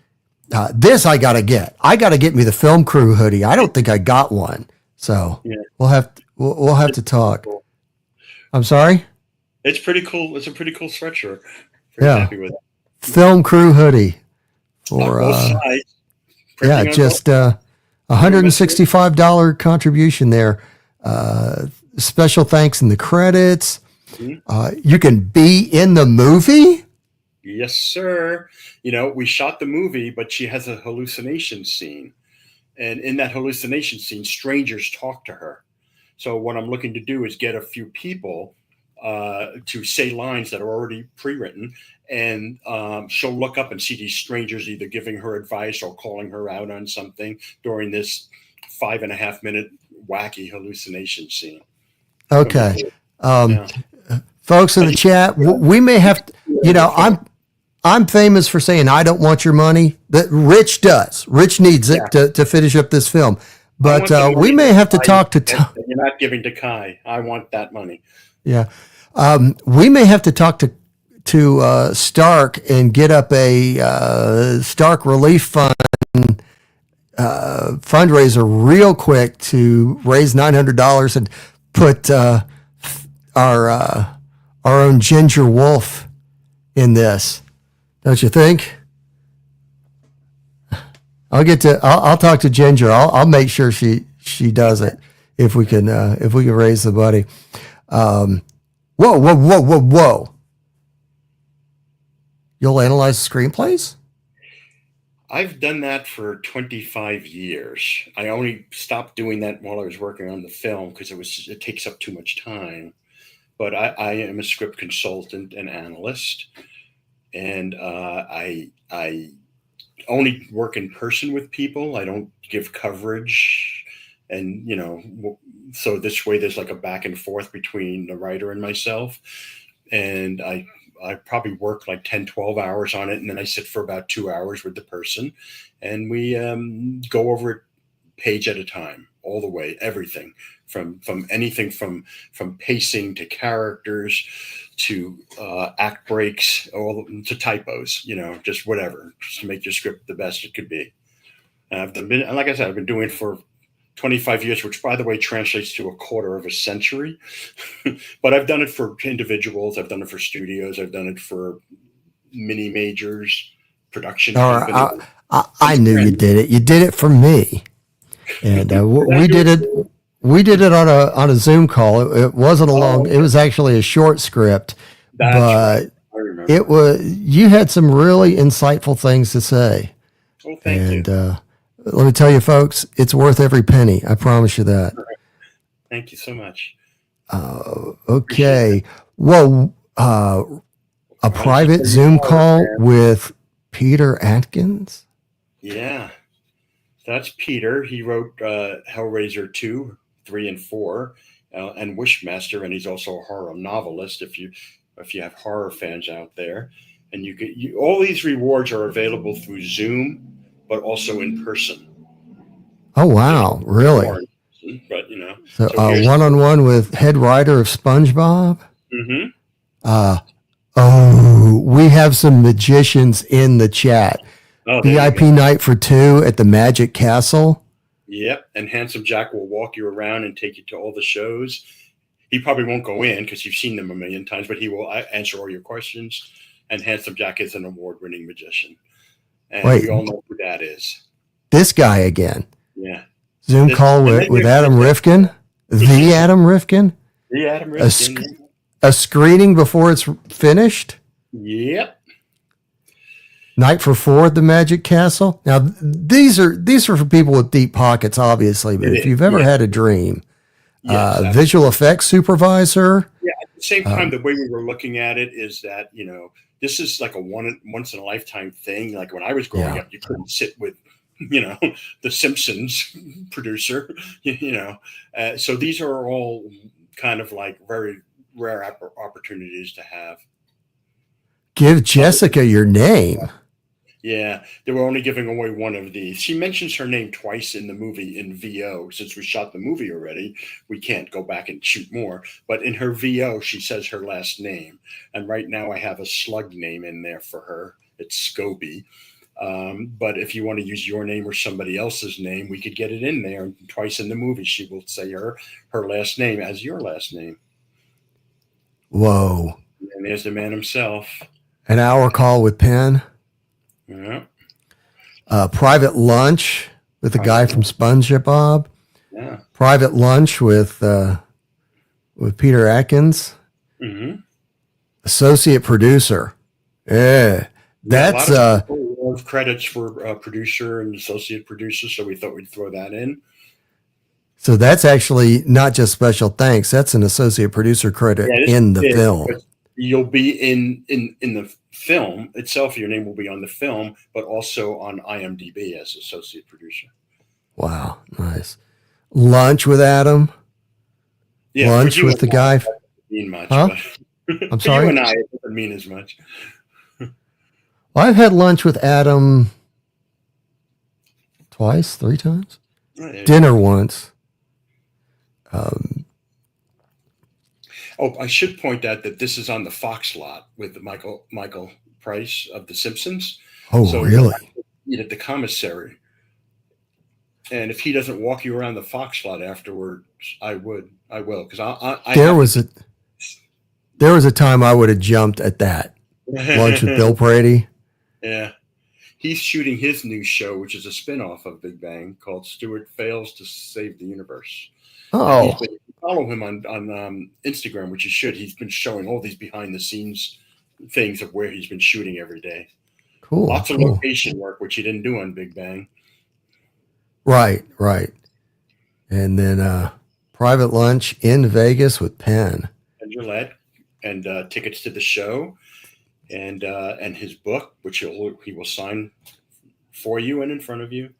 Speaker 1: This I gotta get. I gotta get me the film crew hoodie. I don't think I got one, so yeah. We'll have to talk. Cool. I'm sorry.
Speaker 2: It's pretty cool. It's a pretty cool sweatshirt.
Speaker 1: Happy with it. Film crew hoodie for just $165 contribution there. Special thanks in the credits. Mm-hmm. You can be in the movie?
Speaker 2: Yes, sir. We shot the movie, but she has a hallucination scene. And in that hallucination scene, strangers talk to her. So what I'm looking to do is get a few people to say lines that are already pre-written, and she'll look up and see these strangers either giving her advice or calling her out on something during this 5.5 minute wacky hallucination scene.
Speaker 1: Okay. Folks in the chat, we may have to, I'm famous for saying I don't want your money. That Rich does. Rich needs it to finish up this film. But we may have to talk to
Speaker 2: you're not giving to Kai. I want that money.
Speaker 1: Yeah. We may have to talk to Stark and get up a Stark Relief Fund fundraiser real quick to raise $900 and put our own Ginger Wolf in this. Don't you think? I'll talk to Ginger. I'll make sure she does it if we can raise the money. Whoa. You'll analyze screenplays?
Speaker 2: I've done that for 25 years. I only stopped doing that while I was working on the film because it takes up too much time. But I am a script consultant and analyst, and I only work in person with people. I don't give coverage, and so this way there's like a back and forth between the writer and myself, and I probably work like 10, 12 hours on it. And then I sit for about 2 hours with the person, and we go over it page at a time, all the way, everything from anything from pacing to characters to act breaks, all to typos, just whatever, just to make your script the best it could be. And like I said, I've been doing it for 25 years, which, by the way, translates to a quarter of a century. But I've done it for individuals. I've done it for studios. I've done it for mini majors, production companies.
Speaker 1: I knew you did it. You did it for me. And we did it. We did it on a Zoom call. It wasn't a long. It was actually a short script, but it was. You had some really insightful things to say.
Speaker 2: Oh, thank you.
Speaker 1: Let me tell you, folks, it's worth every penny. I promise you that.
Speaker 2: Thank you so much.
Speaker 1: Okay. Whoa. A private Zoom call with Peter Atkins?
Speaker 2: Yeah. That's Peter. He wrote Hellraiser 2, 3, and 4, and Wishmaster, and he's also a horror novelist. If you have horror fans out there, and all these rewards are available through Zoom, but also in person.
Speaker 1: Oh wow, really?
Speaker 2: But
Speaker 1: So,
Speaker 2: here's
Speaker 1: one-on-one with head writer of SpongeBob.
Speaker 2: Mm-hmm.
Speaker 1: We have some magicians in the chat.
Speaker 2: Oh, there you
Speaker 1: VIP
Speaker 2: go.
Speaker 1: night for 2 at the Magic Castle.
Speaker 2: Yep, and Handsome Jack will walk you around and take you to all the shows. He probably won't go in because you've seen them a million times, but he will answer all your questions. And Handsome Jack is an award-winning magician. And we all know who that is.
Speaker 1: This guy again.
Speaker 2: Yeah.
Speaker 1: Zoom call with Adam Rifkin. The Adam Rifkin.
Speaker 2: The Adam Rifkin.
Speaker 1: A screening before it's finished.
Speaker 2: Yep.
Speaker 1: Night for 4 at the Magic Castle. Now these are for people with deep pockets, obviously. But if you've ever had a dream, visual effects supervisor.
Speaker 2: Yeah. At the same time, the way we were looking at it is that this is like a once in a lifetime thing. Like when I was growing up, you couldn't sit with the Simpsons producer. So these are all kind of like very rare opportunities to have.
Speaker 1: Give Jessica your name.
Speaker 2: Yeah, they were only giving away one of these. She mentions her name twice in the movie in VO. Since we shot the movie already, we can't go back and shoot more. But in her VO, she says her last name. And right now I have a slug name in there for her. It's Scobie. But if you want to use your name or somebody else's name, we could get it in there. And twice in the movie, she will say her last name as your last name.
Speaker 1: Whoa.
Speaker 2: And there's the man himself.
Speaker 1: An hour call with Penn.
Speaker 2: Yeah.
Speaker 1: Private lunch with the guy from SpongeBob.
Speaker 2: Yeah.
Speaker 1: Private lunch with Peter Atkins.
Speaker 2: Mm-hmm.
Speaker 1: Associate producer. Yeah. That's
Speaker 2: credits for producer and associate producer, so we thought we'd throw that in.
Speaker 1: So that's actually not just special thanks. That's an associate producer credit in the film.
Speaker 2: You'll be in the film itself. Your name will be on the film, but also on IMDb as associate producer.
Speaker 1: Wow, nice. Lunch with Adam.
Speaker 2: Yeah,
Speaker 1: lunch with the guy.
Speaker 2: Mean much,
Speaker 1: huh? I'm sorry.
Speaker 2: You and I, it doesn't mean as much.
Speaker 1: Well, I've had lunch with Adam twice, 3 times. Dinner once.
Speaker 2: I should point out that this is on the Fox lot with Michael Price of The Simpsons.
Speaker 1: Oh, so really?
Speaker 2: At the commissary. And if he doesn't walk you around the Fox lot afterwards, I will, because
Speaker 1: there was a time I would have jumped at that lunch with Bill Brady.
Speaker 2: Yeah, he's shooting his new show, which is a spinoff of Big Bang, called Stuart Fails to Save the Universe.
Speaker 1: Oh,
Speaker 2: follow him on Instagram, which you should. He's been showing all these behind the scenes things of where he's been shooting every day.
Speaker 1: Cool.
Speaker 2: Lots of location work, which he didn't do on Big Bang.
Speaker 1: Right. And then private lunch in Vegas with Penn
Speaker 2: and Gillette, and tickets to the show, and his book, which he will sign for you and in front of you.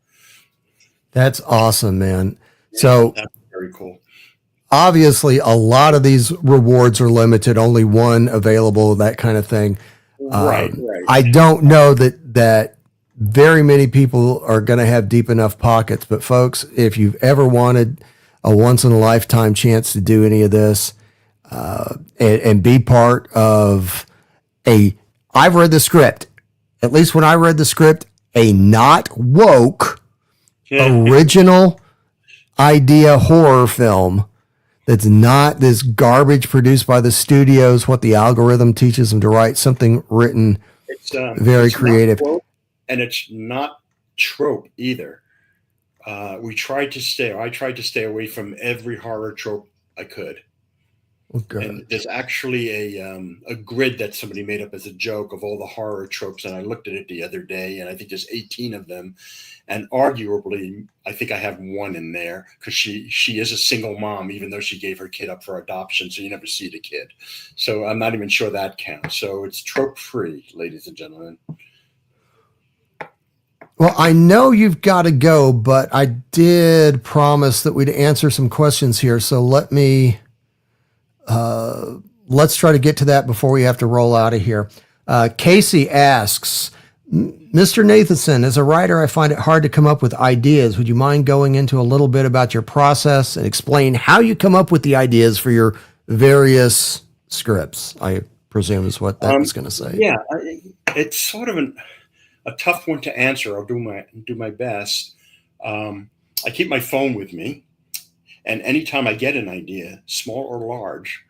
Speaker 1: That's awesome, man.
Speaker 2: Yeah,
Speaker 1: so
Speaker 2: that's very cool.
Speaker 1: Obviously, a lot of these rewards are limited, only one available, that kind of thing.
Speaker 2: Right.
Speaker 1: I don't know that very many people are going to have deep enough pockets, but folks, if you've ever wanted a once in a lifetime chance to do any of this and be part of I've read the script, at least when I read the script, a not woke original idea horror film that's not this garbage produced by the studios, what the algorithm teaches them to write, something written very creative.
Speaker 2: And it's not trope either. I tried to stay away from every horror trope I could.
Speaker 1: Okay.
Speaker 2: And there's actually a grid that somebody made up as a joke of all the horror tropes, and I looked at it the other day, and I think there's 18 of them, and arguably I think I have one in there because she is a single mom, even though she gave her kid up for adoption, so you never see the kid. So I'm not even sure that counts. So it's trope free, ladies and gentlemen.
Speaker 1: Well, I know you've got to go, but I did promise that we'd answer some questions here. So let's try to get to that before we have to roll out of here. Casey asks, Mr. Nathanson, as a writer, I find it hard to come up with ideas. Would you mind going into a little bit about your process and explain how you come up with the ideas for your various scripts? I presume is what that was going to say.
Speaker 2: Yeah, it's sort of a tough one to answer. I'll do my best. I keep my phone with me, and anytime I get an idea, small or large,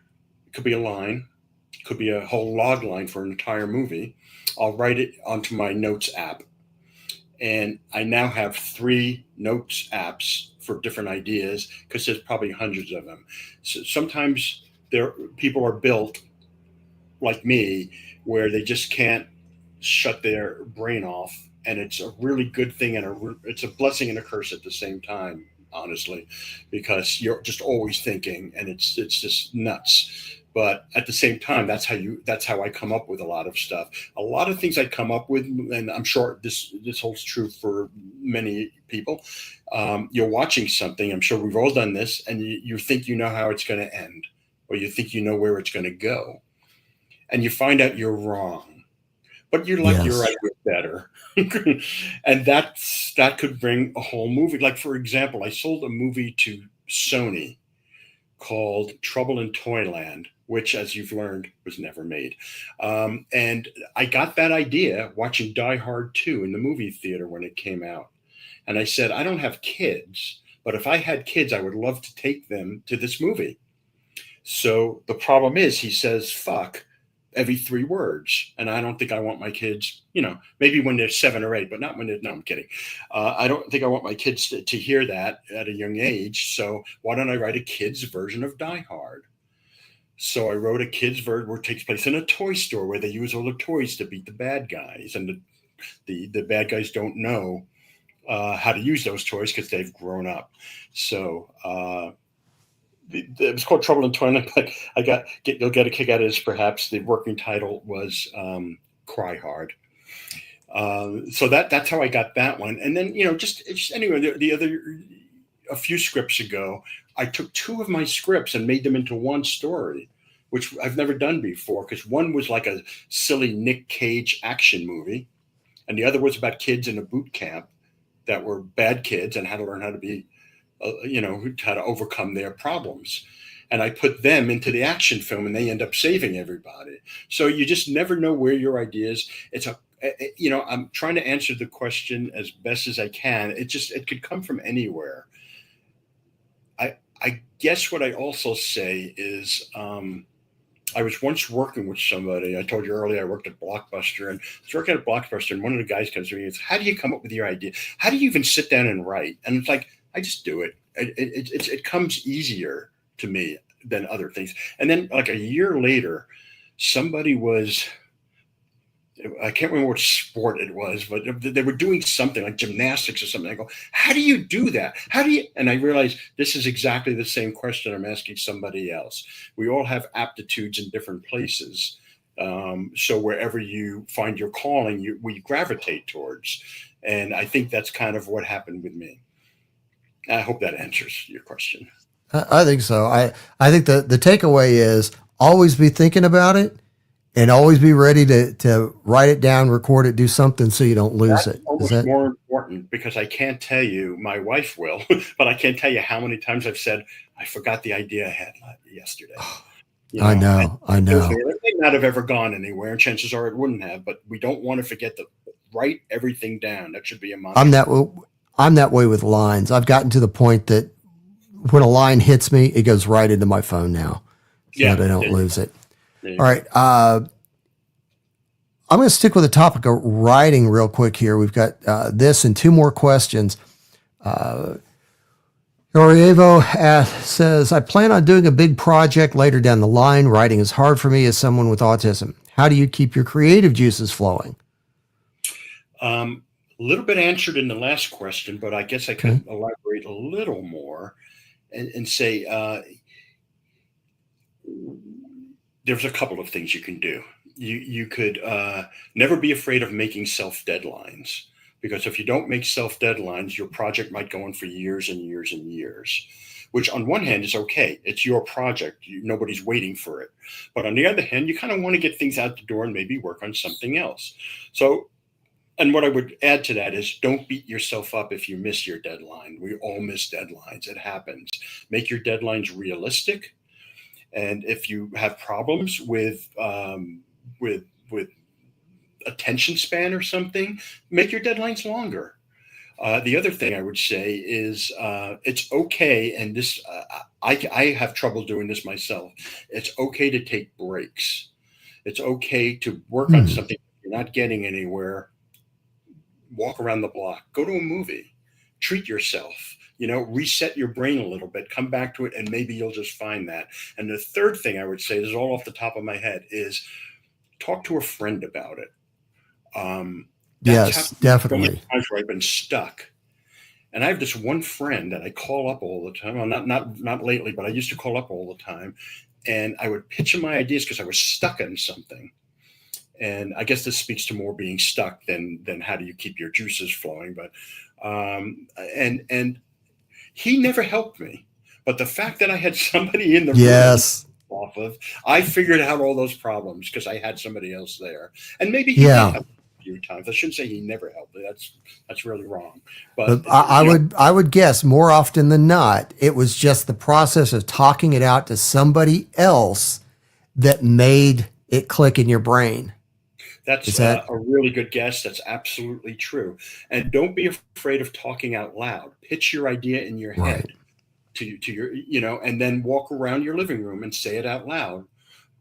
Speaker 2: it could be a line, it could be a whole log line for an entire movie, I'll write it onto my notes app. And I now have 3 notes apps for different ideas because there's probably hundreds of them. So sometimes people are built like me where they just can't shut their brain off, and it's a really good thing, and it's a blessing and a curse at the same time, honestly, because you're just always thinking, and it's just nuts. But at the same time, that's how I come up with a lot of stuff. A lot of things I come up with, and I'm sure this holds true for many people. You're watching something, I'm sure we've all done this, and you think you know how it's going to end, or you think you know where it's going to go, and you find out you're wrong. But you like your idea better. And that could bring a whole movie. Like, for example, I sold a movie to Sony called Trouble in Toyland, which, as you've learned, was never made. And I got that idea watching Die Hard 2 in the movie theater when it came out. And I said, I don't have kids, but if I had kids, I would love to take them to this movie. So the problem is, he says, fuck every 3 words. And I don't think I want my kids, maybe when they're 7 or 8, but not when no, I'm kidding. I don't think I want my kids to hear that at a young age. So why don't I write a kid's version of Die Hard? So I wrote a kid's version where it takes place in a toy store where they use all the toys to beat the bad guys. And the bad guys don't know how to use those toys because they've grown up. So, it was called Trouble in Toyland, but you'll get a kick out of this. Perhaps the working title was Cry Hard. So that's how I got that one. And then just anyway, a few scripts ago, I took 2 of my scripts and made them into one story, which I've never done before. Because one was like a silly Nick Cage action movie, and the other was about kids in a boot camp that were bad kids and how to learn how to be. How to overcome their problems. And I put them into the action film, and they end up saving everybody. So you just never know where your ideas. I'm trying to answer the question as best as I can. It could come from anywhere. I guess what I also say is, I was once working with somebody. I told you earlier I worked at Blockbuster, and I was working at Blockbuster, and one of the guys comes to me and says, how do you come up with your idea? How do you even sit down and write? And it's like, I just do it. It comes easier to me than other things. And then like a year later, somebody I can't remember what sport it was, but they were doing something like gymnastics or something. I go, how do you do that? And I realized this is exactly the same question I'm asking somebody else. We all have aptitudes in different places. So wherever you find your calling, we gravitate towards. And I think that's kind of what happened with me. I hope that answers your question.
Speaker 1: I think so. I think the takeaway is always be thinking about it and always be ready to write it down, record it, do something so you don't lose
Speaker 2: That's
Speaker 1: it.
Speaker 2: almost more important, because I can't tell you, my wife will, but I can't tell you how many times I've said, I forgot the idea I had yesterday.
Speaker 1: I know.
Speaker 2: It may not have ever gone anywhere, and chances are it wouldn't have, but we don't want to forget to write everything down. That should be a mantra.
Speaker 1: I'm that way with lines. I've gotten to the point that when a line hits me, it goes right into my phone now, so that I don't lose it. All right. I'm going to stick with the topic of writing real quick here. We've got this and 2 more questions. Norievo says, I plan on doing a big project later down the line. Writing is hard for me as someone with autism. How do you keep your creative juices flowing?
Speaker 2: A little bit answered in the last question, but I guess I could elaborate a little more and say there's a couple of things you can do. You could never be afraid of making self deadlines. because if you don't make self deadlines, your project might go on for years and years and years, which on one hand is okay. It's your project. Nobody's waiting for it. But on the other hand, you kind of want to get things out the door and maybe work on something else. So, and what I would add to that is don't beat yourself up if you miss your deadline. We all miss deadlines. It happens. Make your deadlines realistic. And if you have problems with attention span or something, make your deadlines longer. The other thing I would say is it's okay, and this I have trouble doing this myself. It's okay to take breaks. It's okay to work on something you're not getting anywhere. Walk around the block. Go to a movie. Treat yourself. Reset your brain a little bit. Come back to it, and maybe you'll just find that. And the third thing I would say, this is all off the top of my head, is talk to a friend about it.
Speaker 1: Yes, definitely.
Speaker 2: So many times where I've been stuck, and I have this one friend that I call up all the time. Well, not lately, but I used to call up all the time, and I would pitch him my ideas because I was stuck on something. And I guess this speaks to more being stuck than how do you keep your juices flowing. But and he never helped me. But the fact that I had somebody in the room off of, I figured out all those problems because I had somebody else there. And maybe he did help me a few times. I shouldn't say he never helped me. That's really wrong. But
Speaker 1: I would guess more often than not, it was just the process of talking it out to somebody else that made it click in your brain.
Speaker 2: That's a really good guess. That's absolutely true. And don't be afraid of talking out loud. Pitch your idea in your head to your, and then walk around your living room and say it out loud.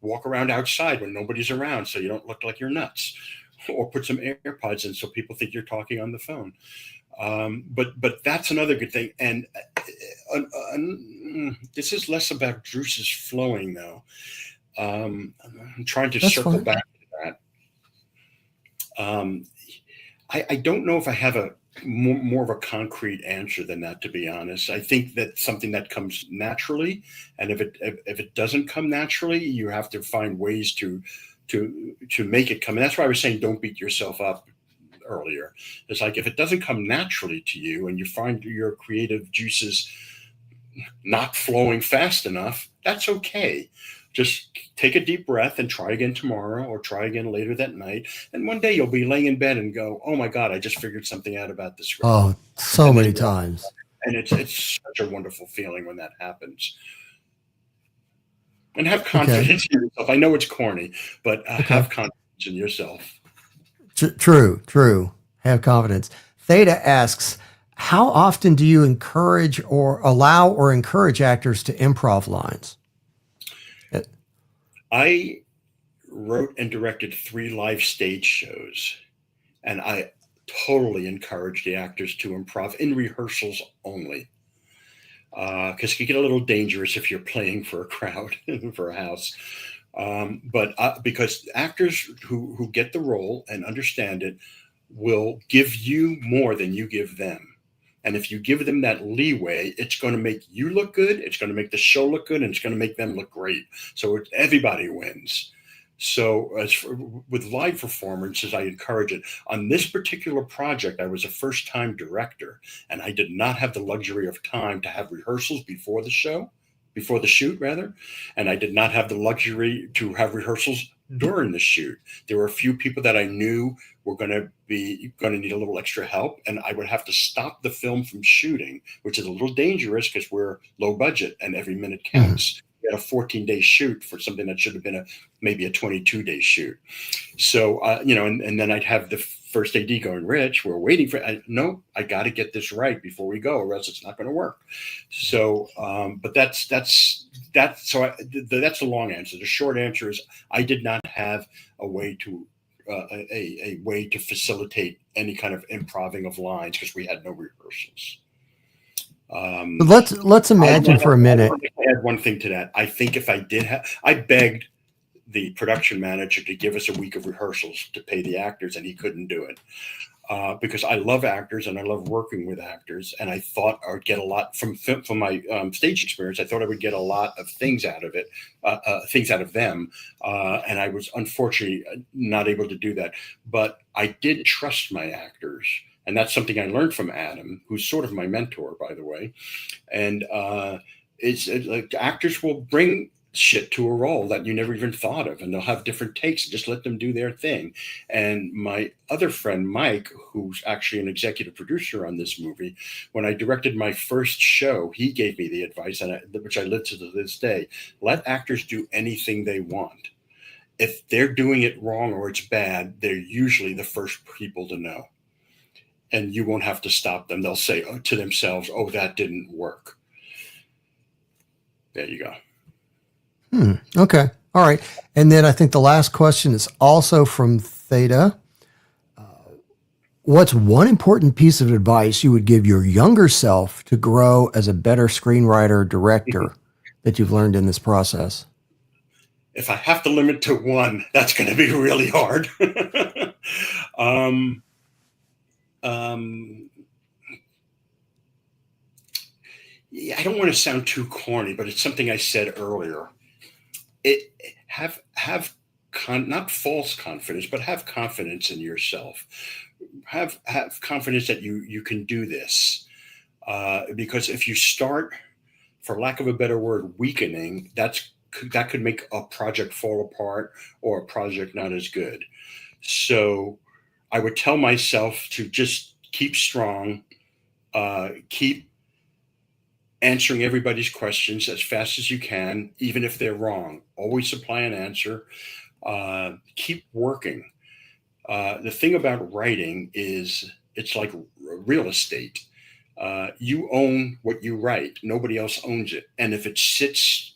Speaker 2: Walk around outside when nobody's around so you don't look like you're nuts. Or put some AirPods in so people think you're talking on the phone. But that's another good thing. And this is less about juices flowing, though. I'm trying to circle back to that. I don't know if I have a more of a concrete answer than that, to be honest. I think that's something that comes naturally, and if it doesn't come naturally, you have to find ways to make it come. And that's why I was saying don't beat yourself up earlier. It's like if it doesn't come naturally to you, and you find your creative juices not flowing fast enough, that's okay. Just take a deep breath and try again tomorrow, or try again later that night. And one day you'll be laying in bed and go, "Oh my God, I just figured something out about this."
Speaker 1: Oh, so many times.
Speaker 2: And it's such a wonderful feeling when that happens. And have confidence in yourself. I know it's corny, but have confidence in yourself.
Speaker 1: True. Have confidence. Theta asks, how often do you encourage or allow or encourage actors to improv lines?
Speaker 2: I wrote and directed 3 live stage shows, and I totally encourage the actors to improv in rehearsals only. Because it can get a little dangerous if you're playing for a crowd, for a house. But because actors who get the role and understand it will give you more than you give them. And if you give them that leeway, it's going to make you look good, it's going to make the show look good, and it's going to make them look great. So everybody wins. So with live performances, I encourage it. On this particular project, I was a first-time director, and I did not have the luxury of time to have rehearsals before the shoot, and I did not have the luxury to have rehearsals during the shoot. There were a few people that I knew were going to need a little extra help, and I would have to stop the film from shooting, which is a little dangerous because we're low budget and every minute counts. We had a 14-day shoot for something that should have been maybe a 22-day shoot. So, and then I'd have the first AD going, "Rich, we're waiting for." I got to get this right before we go, or else it's not going to work. So, but that's the long answer. The short answer is I did not have a way to a way to facilitate any kind of improving of lines because we had no rehearsals.
Speaker 1: Let's imagine for a minute.
Speaker 2: I add one thing to that. I think if I did I begged the production manager to give us a week of rehearsals to pay the actors, and he couldn't do it because I love actors and I love working with actors, and I thought I would get a lot from my stage experience. I thought I would get a lot of things out of it, things out of them, and I was unfortunately not able to do that. But I did trust my actors. And that's something I learned from Adam, who's sort of my mentor, by the way. And it's like actors will bring shit to a role that you never even thought of, and they'll have different takes, and just let them do their thing. And my other friend Mike, who's actually an executive producer on this movie, when I directed my first show, he gave me the advice, which I live to this day: let actors do anything they want. If they're doing it wrong or it's bad, they're usually the first people to know, and you won't have to stop them. They'll say to themselves, "Oh, that didn't work." There you go.
Speaker 1: Okay. All right. And then I think the last question is also from Theta. What's one important piece of advice you would give your younger self to grow as a better screenwriter, director that you've learned in this process?
Speaker 2: If I have to limit to one, that's going to be really hard. Yeah, I don't want to sound too corny, but it's something I said earlier. Not false confidence, but have confidence in yourself. Have confidence that you can do this. Because if you start, for lack of a better word, weakening, that could make a project fall apart or a project not as good. So I would tell myself to just keep strong, keep answering everybody's questions as fast as you can, even if they're wrong. Always supply an answer. Keep working. The thing about writing is it's like real estate. You own what you write. Nobody else owns it. And if it sits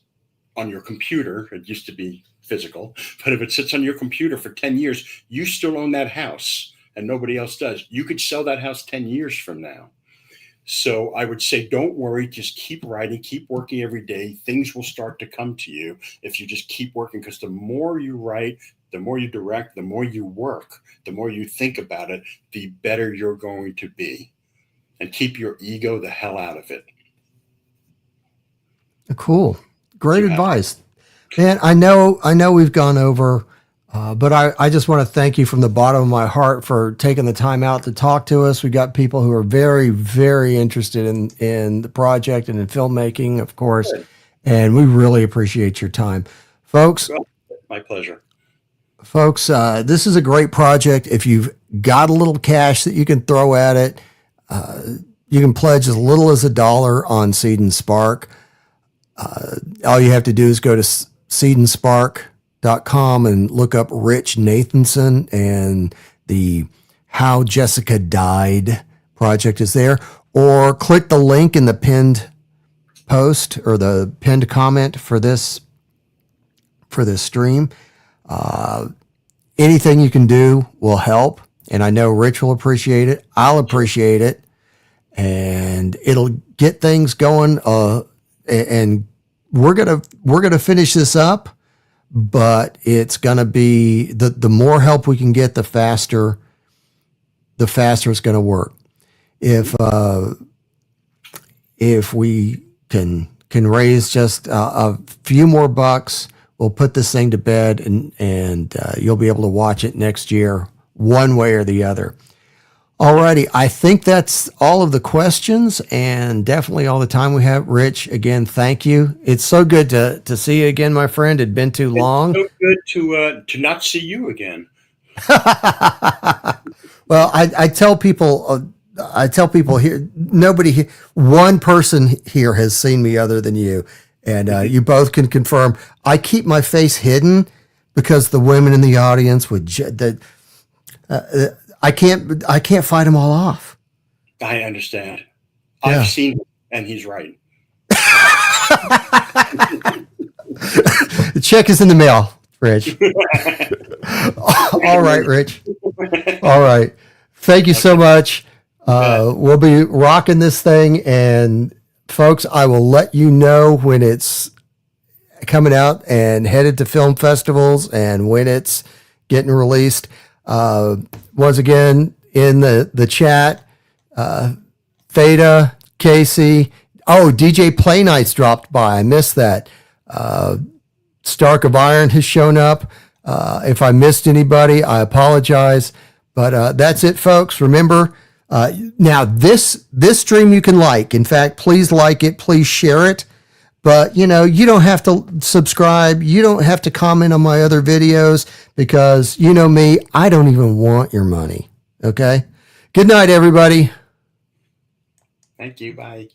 Speaker 2: on your computer, it used to be physical, but if it sits on your computer for 10 years, you still own that house and nobody else does. You could sell that house 10 years from now. So I would say, don't worry, just keep writing, keep working every day. Things will start to come to you if you just keep working, because the more you write, the more you direct, the more you work, the more you think about it, the better you're going to be. And keep your ego the hell out of it.
Speaker 1: Cool. Great advice. Man, I know we've gone over, but I just want to thank you from the bottom of my heart for taking the time out to talk to us. We got people who are very, very interested in the project and in filmmaking, of course, and we really appreciate your time. Folks.
Speaker 2: Well, my pleasure.
Speaker 1: Folks, this is a great project. If you've got a little cash that you can throw at it, you can pledge as little as $1 on Seed and Spark. All you have to do is go to seedandspark.com and look up Rich Nathanson, and the How Jessica Died project is there. Or click the link in the pinned post or the pinned comment for this stream. Anything you can do will help, and I know Rich will appreciate it. I'll appreciate it, and it'll get things going. And we're gonna finish this up, but it's gonna be the more help we can get, the faster it's gonna work. If we can raise just a few more bucks, we'll put this thing to bed, and you'll be able to watch it next year, one way or the other. Alrighty, I think that's all of the questions and definitely all the time we have. Rich, again, thank you. It's so good to see you again, my friend. It'd been too long.
Speaker 2: It's so good to not see you again.
Speaker 1: Well, I tell people here, nobody here, one person here has seen me other than you, and you both can confirm. I keep my face hidden because the women in the audience would I can't fight them all off.
Speaker 2: I understand.
Speaker 1: Yeah.
Speaker 2: I've seen him, and he's right.
Speaker 1: The check is in the mail, Rich. All right, Rich. All right. Thank you so much. We'll be rocking this thing, and folks, I will let you know when it's coming out and headed to film festivals and when it's getting released. Once again, in the chat, Theta, Casey, DJ Play Nights dropped by. I missed that. Stark of Iron has shown up. If I missed anybody, I apologize. But that's it, folks. Remember, Now this stream you can like. In fact, please like it. Please share it. But, you know, you don't have to subscribe. You don't have to comment on my other videos because, you know me, I don't even want your money. Okay? Good night, everybody.
Speaker 2: Thank you. Bye.